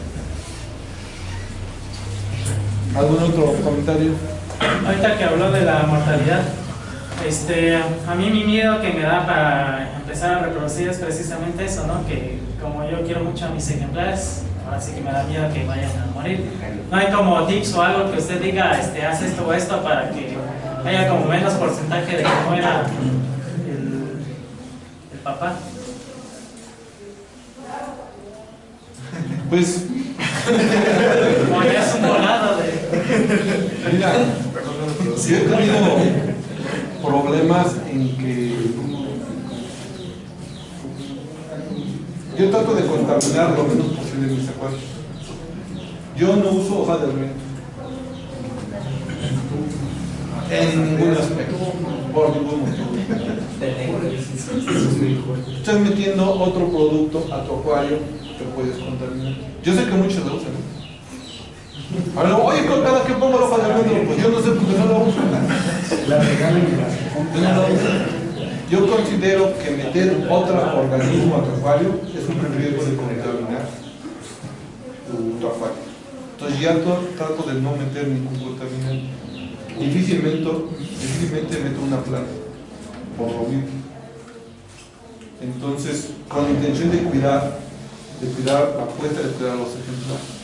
¿Algún otro comentario? Ahorita que habló de la mortalidad, a mí mi miedo que me da para empezar a reproducir es precisamente eso, ¿no? Que como yo quiero mucho a mis ejemplares, ahora sí que me da miedo que vayan a morir. No hay como tips o algo que usted diga, haz esto o esto para que haya como menos porcentaje de que muera el papá. Pues O ya es un volado de... mira, sí he tenido problemas en que yo trato de contaminar lo menos posible mis acuarios. Yo no uso hoja de almendra en ningún aspecto, por ningún motivo. Estás metiendo otro producto a tu acuario que puedes contaminar. Yo sé que muchos lo usan, ¿no? Ahora, oye, con cada que pongo la hoja de almendra, pues yo no sé por qué no la uso. Yo considero que meter otro organismo a tu acuario es un riesgo de contaminar tu acuario. Entonces ya trato de no meter ningún contaminante. Difícilmente meto una planta, por lo mismo. Entonces, con la intención de cuidar la puesta, de cuidar los ejemplares.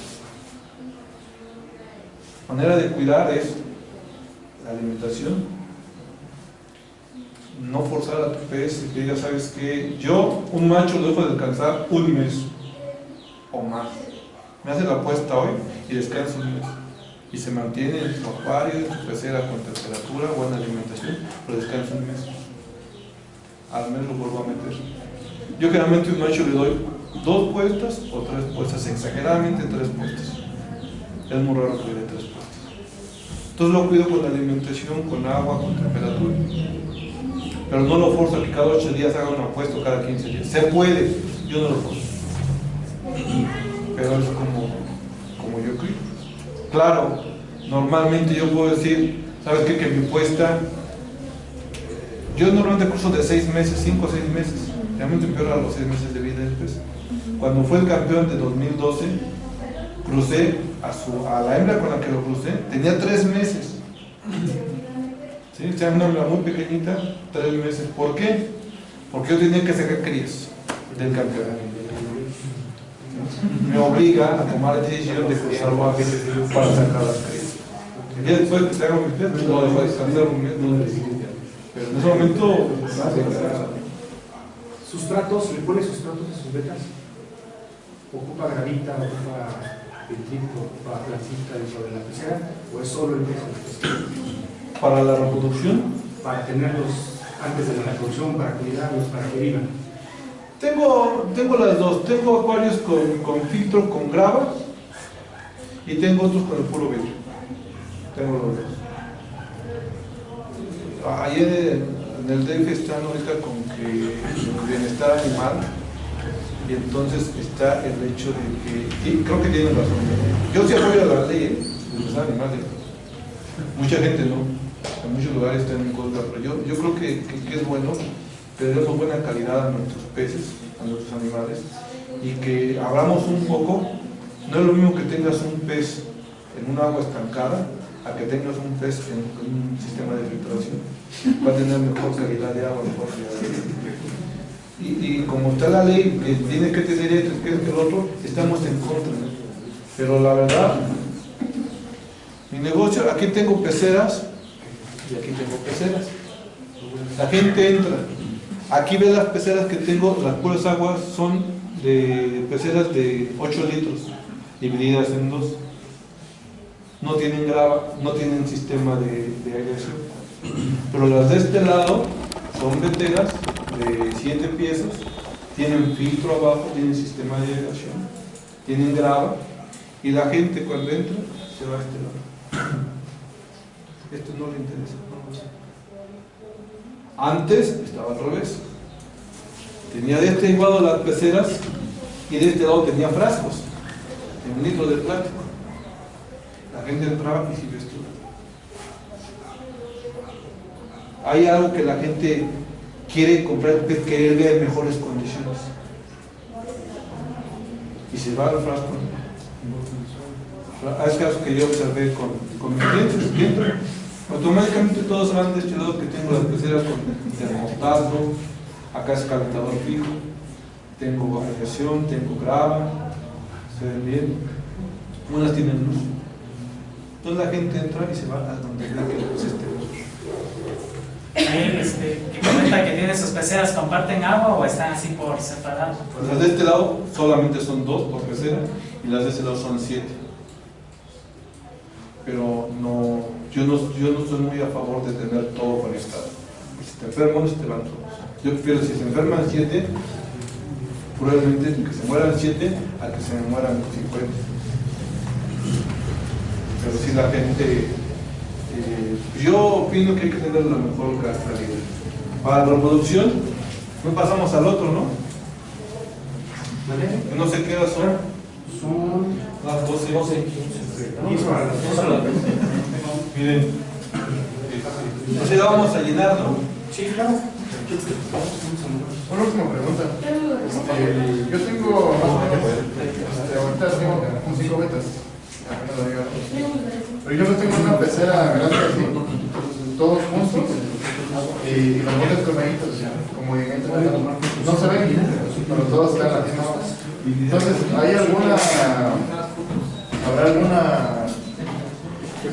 La manera de cuidar es la alimentación, no forzar a tu pez y que diga, sabes que yo, un macho lo dejo descansar un mes o más. Me hace la apuesta hoy y descansa un mes. Y se mantiene en su acuario, en su pecera con temperatura, buena alimentación, pero descansa un mes. Al mes lo vuelvo a meter. Yo generalmente a un macho le doy 2 puestas o 3 puestas, exageradamente 3 puestas. Es muy raro que le dé 3 puestas. Entonces lo cuido con la alimentación, con agua, con temperatura. Pero no lo forzo a que cada 8 días haga una puesta o cada 15 días. Se puede, yo no lo forzo. Pero es como yo creo. Claro, normalmente yo puedo decir, ¿sabes qué? Que mi puesta, yo normalmente curso de 6 meses, 5 o 6 meses. Realmente empeora a los 6 meses de vida después. Cuando fue el campeón de 2012, crucé a la hembra con la que lo crucé, tenía 3 meses. ¿Sí? O sea, una hembra muy pequeñita, 3 meses. ¿Por qué? Porque yo tenía que sacar crías del campeonato. Me obliga a tomar la decisión de cruzar bajes para sacar las crías. Y después que se haga mi pez, lo dejo descansar un mes, pero en ese momento, Sustratos, le pone sustratos a sus becas. Ocupa gravita, ocupa ventrito, ocupa placita dentro de la pecera, o es solo el peso. para la reproducción, Para tenerlos antes de la reproducción, para cuidarlos, para que vivan. tengo las dos. Tengo acuarios con filtro, con grava, y tengo otros con el puro vidrio. Tengo los dos. Ayer en el DF están ahorita con que el bienestar animal, y entonces está el hecho de que, y creo que tienen razón, yo sí apoyo a la ley de bienestar animal, mucha gente no, en muchos lugares están en contra, pero yo creo que es bueno tener buena calidad a nuestros peces, a nuestros animales, y que abramos un poco. No es lo mismo que tengas un pez en un agua estancada a que tengas un pez en un sistema de filtración. Va a tener mejor calidad de agua, mejor calidad de agua. Y como está la ley que tiene que tener esto, que es el otro, estamos en contra, ¿no? Pero la verdad, mi negocio, aquí tengo peceras y aquí tengo peceras. La gente entra, aquí ve las peceras que tengo, las puras aguas son de peceras de 8 litros, divididas en 2. No tienen grava, no tienen sistema de aireación. Pero las de este lado son veteras de 7 piezas, tienen filtro abajo, tienen sistema de aireación, tienen grava, y la gente cuando entra se va a este lado. Esto no le interesa, no lo sé. Antes estaba al revés. Tenía de este lado las peceras y de este lado tenía frascos en litros de plástico. La gente entraba y sirve esto. Hay algo que la gente quiere comprar, que él vea en mejores condiciones. Y se va al frasco. Es caso que yo observé con mis clientes que entran. Automáticamente todos van de este lado, que tengo las peceras con termostato, acá es calentador fijo, tengo aireación, tengo grava, se ven bien, unas tienen luz. Entonces la gente entra y se va a donde vea que pues Ahí, que comenta que tiene sus peceras, ¿comparten agua o están así por separado? Pues las de este lado solamente son 2 por pecera y las de este lado son 7. Pero no, yo no estoy muy a favor de tener todo conectado. Si te enfermas, te van todos. Yo prefiero, si se enferman 7, probablemente que se mueran 7 a que se me mueran 50. Pero si la gente, yo opino que hay que tener la mejor calidad. Para la reproducción, no pasamos al otro, ¿no? ¿Vale? Que no sé qué horas son. Son Las 12. 10 para las 12. Miren, entonces la vamos a llenar, ¿no? Sí, claro. Una última pregunta. Yo tengo más o menos, ahorita tengo como 5 betas. Pero yo no tengo una pecera grande así, todos juntos, y las botas colmaditas, como no se ven, pero todas están las mismas. Entonces, ¿hay habrá alguna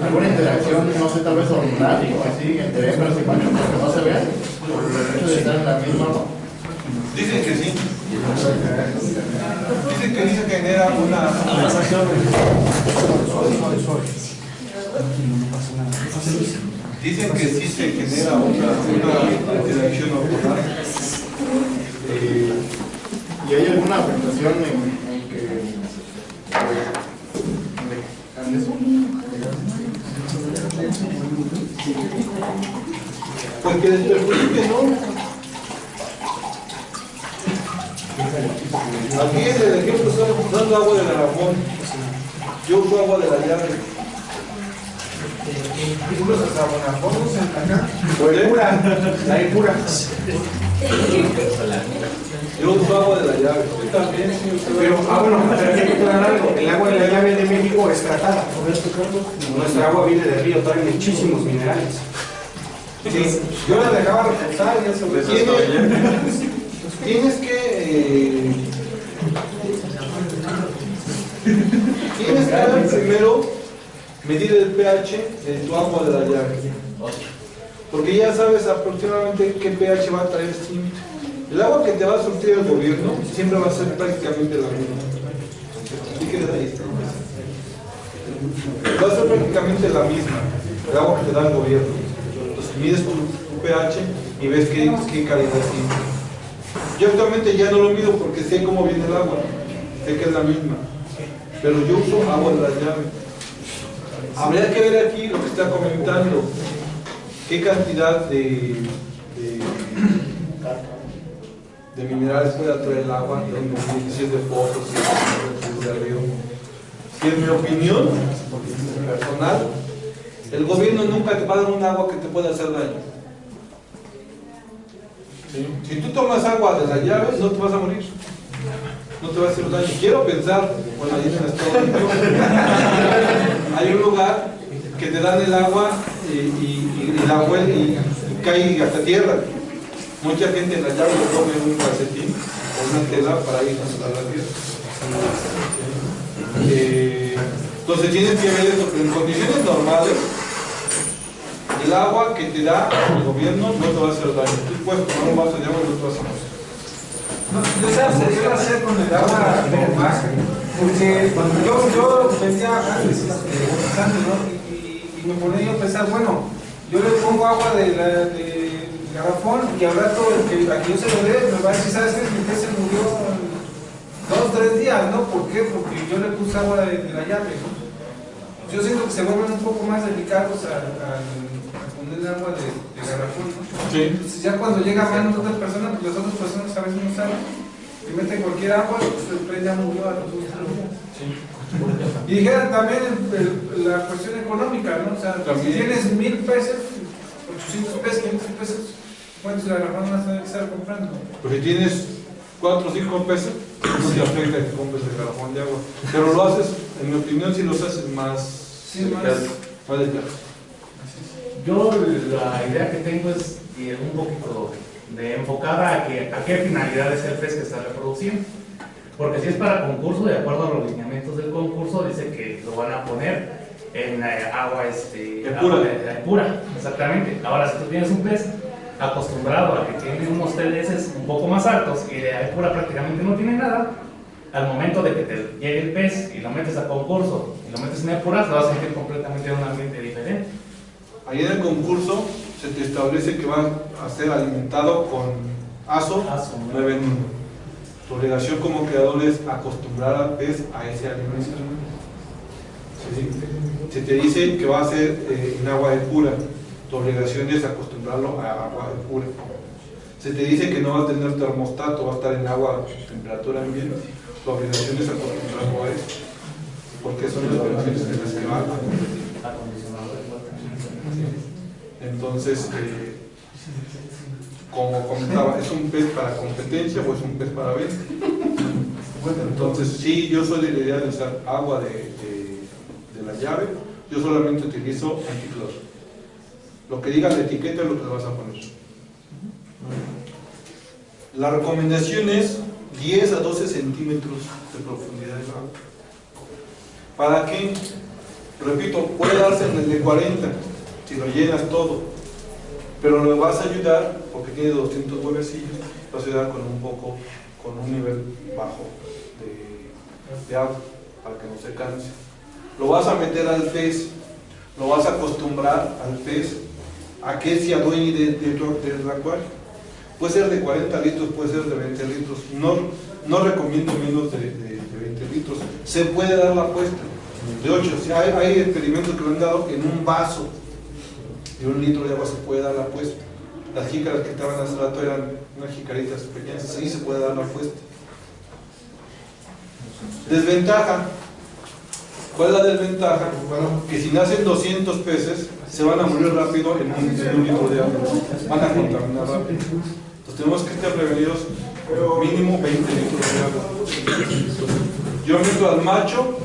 alguna interacción, no sé, tal vez hormonal o así, entre hembras y machos, que no se vean, por el hecho de estar en la misma, ¿no? Dicen que sí. Dicen que sí se genera una Dicen que sí se genera una interacción hormonal. ¿Y hay alguna afectación en que en eso? Pues que les perjudique, ¿no? Aquí en el ejemplo estamos usando agua de garrafón. Yo uso agua de la llave. ¿Tú los asabonafonos acá? O el pura, la impura. Yo uso agua de la llave. Usted también, señor. Pero, bueno, pero hay que aclarar algo. El agua de la llave de México es tratada. Nuestra agua viene del río, trae muchísimos minerales. Sí, yo la dejaba reposar y eso. Tienes que primero medir el pH de tu agua de la llave, porque ya sabes aproximadamente qué pH va a traer siempre. El agua que te va a surtir el gobierno siempre va a ser prácticamente la misma. ¿Sí quieres ahí? Va a ser prácticamente la misma, el agua que te da el gobierno. Entonces mides tu pH y ves qué calidad tiene. Yo actualmente ya no lo mido porque sé cómo viene el agua, sé que es la misma, pero yo uso agua de la llave. Habría que ver aquí lo que está comentando, qué cantidad de minerales puede atraer el agua, si es de pozos, si es de río. Y en mi opinión personal, el gobierno nunca te va a dar un agua que te pueda hacer daño. ¿Sí? Si tú tomas agua de la llave, no te vas a morir, no te va a hacer daño. Quiero pensar, bueno, ahí en el Estado de México hay un lugar que te dan el agua y la agua y cae hasta tierra. Mucha gente en la llave le pone un calcetín o una tela para ir hasta la tierra. Entonces tienes que ver eso, pero en condiciones normales el agua que te da el gobierno no te va a hacer daño. Tú puedes tomar un vaso de agua y no te vas a morir. No, ¿sabes qué iba a hacer con el agua normal? Porque cuando yo pensaba antes, ¿no? Y me ponía yo a pensar, bueno, yo le pongo agua de garrafón y al rato que aquí yo se lo dé, me va a decir, ¿sabes qué? Mi pez se murió en 2 o 3 días, ¿no? ¿Por qué? Porque yo le puse agua de la llave, ¿no? Yo siento que se vuelven un poco más delicados a poner agua de garrafón, ¿no? Sí. Entonces ya cuando llega a manos de otras personas, pues las otras personas a veces no saben, y meten cualquier agua, pues el pez ya murió a los 2 días. Sí. Y dijeron también la cuestión económica, ¿no? O sea, si tienes 1000 pesos, 800 pesos, 500 pesos, ¿cuántos garrafones vas a tener que estar comprando? Pues si tienes 4 o 5 pesos, no te afecta que compres el garrafón de agua. Pero lo haces, en mi opinión, si los haces más delicados. Yo la idea que tengo es un poquito de enfocada a qué finalidad es el pez que está reproduciendo. Porque si es para concurso, de acuerdo a los lineamientos del concurso, dice que lo van a poner en agua pura, exactamente. Ahora, si tú tienes un pez acostumbrado a que tiene unos TDS un poco más altos y de agua pura prácticamente no tiene nada, al momento de que te llegue el pez y lo metes a concurso y lo metes en pura, te vas a sentir completamente en un ambiente diferente. Ahí en el concurso se te establece que va a ser alimentado con ASO 9 en 1. Tu obligación como creador es acostumbrar al pez a ese alimento. ¿Sí? Se te dice que va a ser en agua de pura. Tu obligación es acostumbrarlo a agua de pura. Se te dice que no va a tener termostato, va a estar en agua a temperatura ambiente. Tu obligación es acostumbrarlo a eso, porque son las condiciones en las que va a competir. Entonces, como comentaba, ¿es un pez para competencia o es un pez para venta? Entonces, sí, yo soy de la idea de usar agua de la llave. Yo solamente utilizo anticlor. Lo que diga la etiqueta es lo que le vas a poner. La recomendación es 10 a 12 centímetros de profundidad del agua. ¿Para qué? Repito, puede darse en el de 40, si lo llenas todo, pero le vas a ayudar, porque tiene 200 huevecillos, vas a ayudar con un nivel bajo de agua, para que no se canse. Lo vas a meter al pez, lo vas a acostumbrar al pez a que se adueñe del acuario. Puede ser de 40 litros, puede ser de 20 litros. No recomiendo menos de 20 litros. Se puede dar la apuesta de 8. Si hay experimentos que lo han dado en un vaso de 1 litro de agua, se puede dar la apuesta. Las jícaras que estaban hace rato eran unas jicaritas pequeñas, sí se puede dar la apuesta. Desventaja. ¿Cuál es la desventaja? Que si nacen 200 peces, se van a morir rápido en un litro de agua. Van a contaminar rápido. Entonces tenemos que estar prevenidos mínimo 20 litros de agua. Yo meto al macho,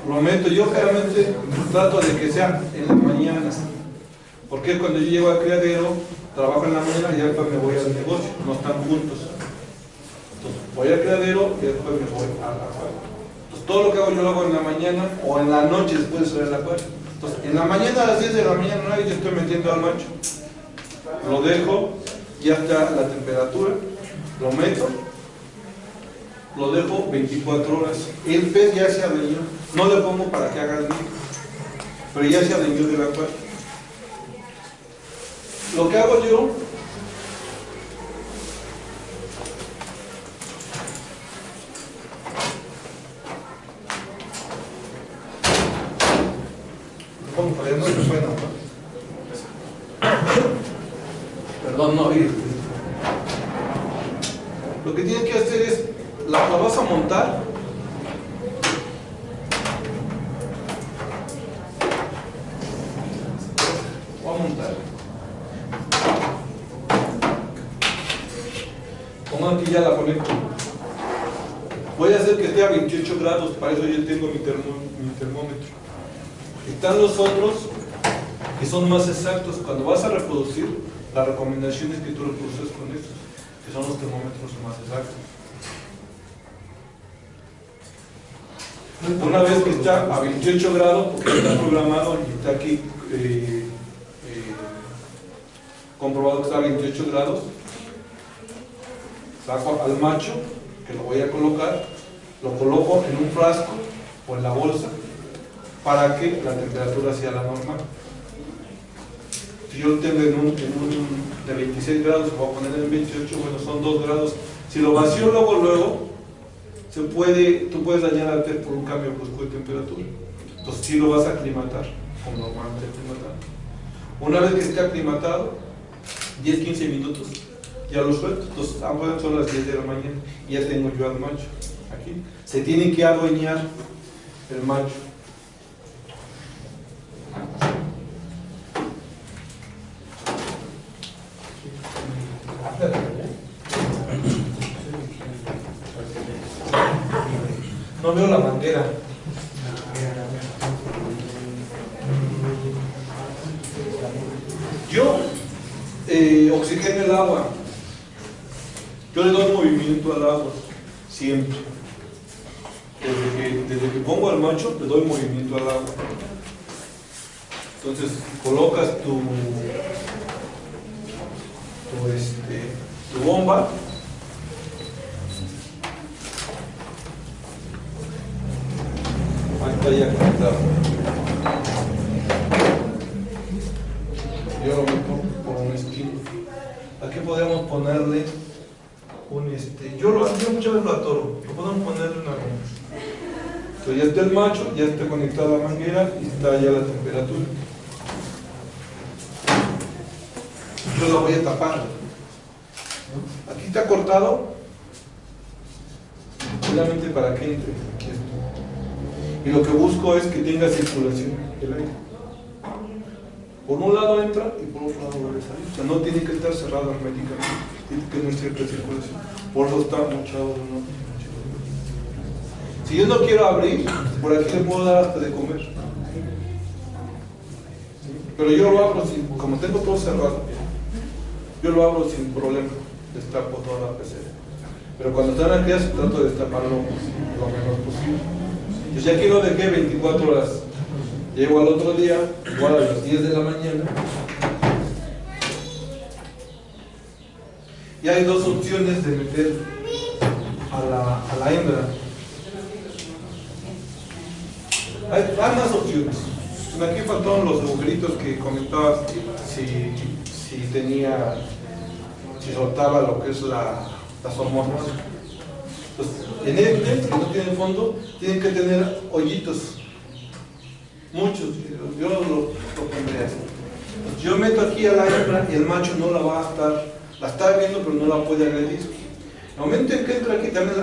lo meto, yo generalmente trato de que sea en la mañana. Porque cuando yo llego al criadero, trabajo en la mañana y después me voy al negocio, no están juntos. Entonces voy al criadero y después me voy al acuario. Entonces todo lo que hago yo lo hago en la mañana o en la noche después de salir al acuario. Entonces en la mañana a las 10 de la mañana yo estoy metiendo al macho. Lo dejo, ya está la temperatura, lo meto, lo dejo 24 horas. El pez ya se adueñó, no le pongo para que haga el nido, pero ya se adueñó del acuario. Lo que hago yo, no se puede nada. Perdón, no. Lo que tienes que hacer es, la vas a montar. Voy a montar. Pongo aquí ya la conecto. Voy a hacer que esté a 28 grados, para eso yo tengo mi termómetro. Están los otros que son más exactos. Cuando vas a reproducir, la recomendación es que tú reproduces con estos, que son los termómetros más exactos. Una vez que está a 28 grados, porque está programado y está aquí comprobado que está a 28 grados, saco al macho, que lo voy a colocar, lo coloco en un frasco o en la bolsa para que la temperatura sea la normal. Si yo lo tengo de 26 grados, lo voy a poner en 28, bueno, son 2 grados. Si lo vacío luego, tú puedes dañar al pez por un cambio brusco de temperatura. Entonces sí lo vas a aclimatar, como normalmente aclimatado. Una vez que esté aclimatado, 10-15 minutos, ya lo suelto. Entonces ambas son las 10 de la mañana y ya tengo yo al macho aquí. Se tiene que adueñar el macho. No veo la manguera. Yo oxigeno el agua. Yo le doy movimiento al agua, siempre. Desde que pongo al macho, le doy movimiento al agua. Entonces, colocas tu bomba. Ahí está ya conectado. Yo lo meto por un espino. Aquí podemos ponerle yo muchas veces lo atoro. Lo podemos ponerle una goma. Entonces ya está el macho, ya está conectada la manguera y está ya la temperatura. Yo lo voy a tapar. Aquí está cortado, solamente para que entre esto. Y lo que busco es que tenga circulación el aire. Por un lado entra y por otro lado vuelve a salir. O sea, no tiene que estar cerrado herméticamente, tiene que tener cierta circulación. Por eso está mochado de una. Si yo no quiero abrir, por aquí le puedo dar hasta de comer. Pero yo lo abro como tengo todo cerrado, yo lo abro sin problema. Destapo toda la pecera. Pero cuando están aquí, trato de destaparlo lo menos posible. Entonces aquí lo dejé 24 horas. Llego al otro día, igual a las 10 de la mañana. Y hay dos opciones de meter a la hembra. Hay más opciones. Aquí faltaron los agujeritos que comentabas, si soltaba lo que es las hormonas. Entonces, en este, que no tiene fondo, tienen que tener hoyitos. Muchos. Yo lo pondré así. Entonces, yo meto aquí a la hembra y el macho no la va a estar, la está viendo pero no la puede agredir. El momento en que entra aquí, también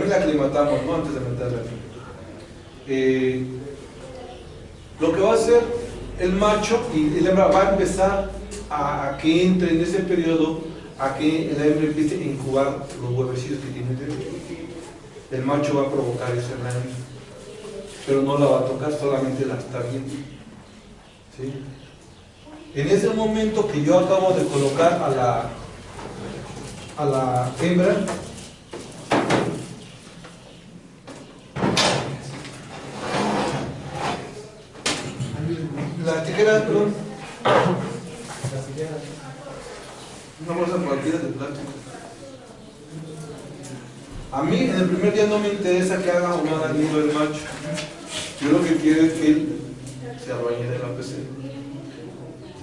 la aclimatamos, ¿no? Antes de meterla aquí. Lo que va a hacer el macho y la hembra va a empezar a que entre en ese periodo, a que la hembra empiece a incubar los huevecillos que tiene dentro. El macho va a provocar eso en la hembra, pero no la va a tocar, solamente la está viendo. ¿Sí? En ese momento que yo acabo de colocar a la hembra, la tijera, perdón, una bolsa cualquiera de plástico. A mí en el primer día no me interesa que haga o no haga nido el macho. Yo lo que quiero es que él sea dueño de la pecera,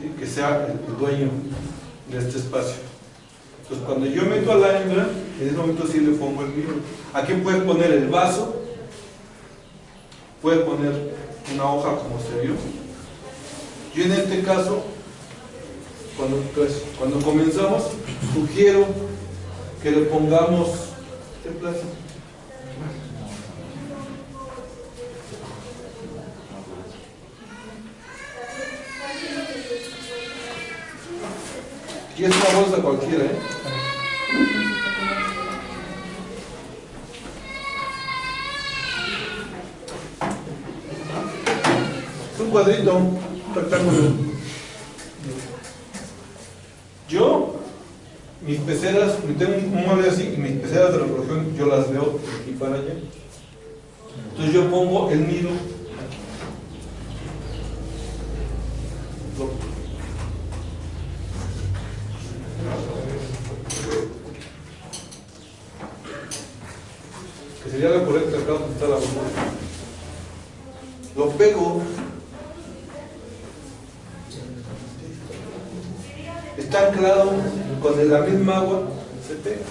¿sí? Que sea el dueño de este espacio. Entonces cuando yo meto a la hembra, en ese momento sí le pongo el nido. Aquí puede poner el vaso, puede poner una hoja como se vio. Yo en este caso, cuando comenzamos, sugiero que le pongamos este plástico. Y es una bolsa cualquiera, ¿eh? Es un cuadrito, un rectángulo. Yo, mis peceras, tengo un mueble así, y mis peceras de reproducción yo las veo de aquí para allá. Entonces yo pongo el nido aquí. Que sería la correcta acá donde está la bomba. Lo pego. Está anclado con la misma agua, se pega.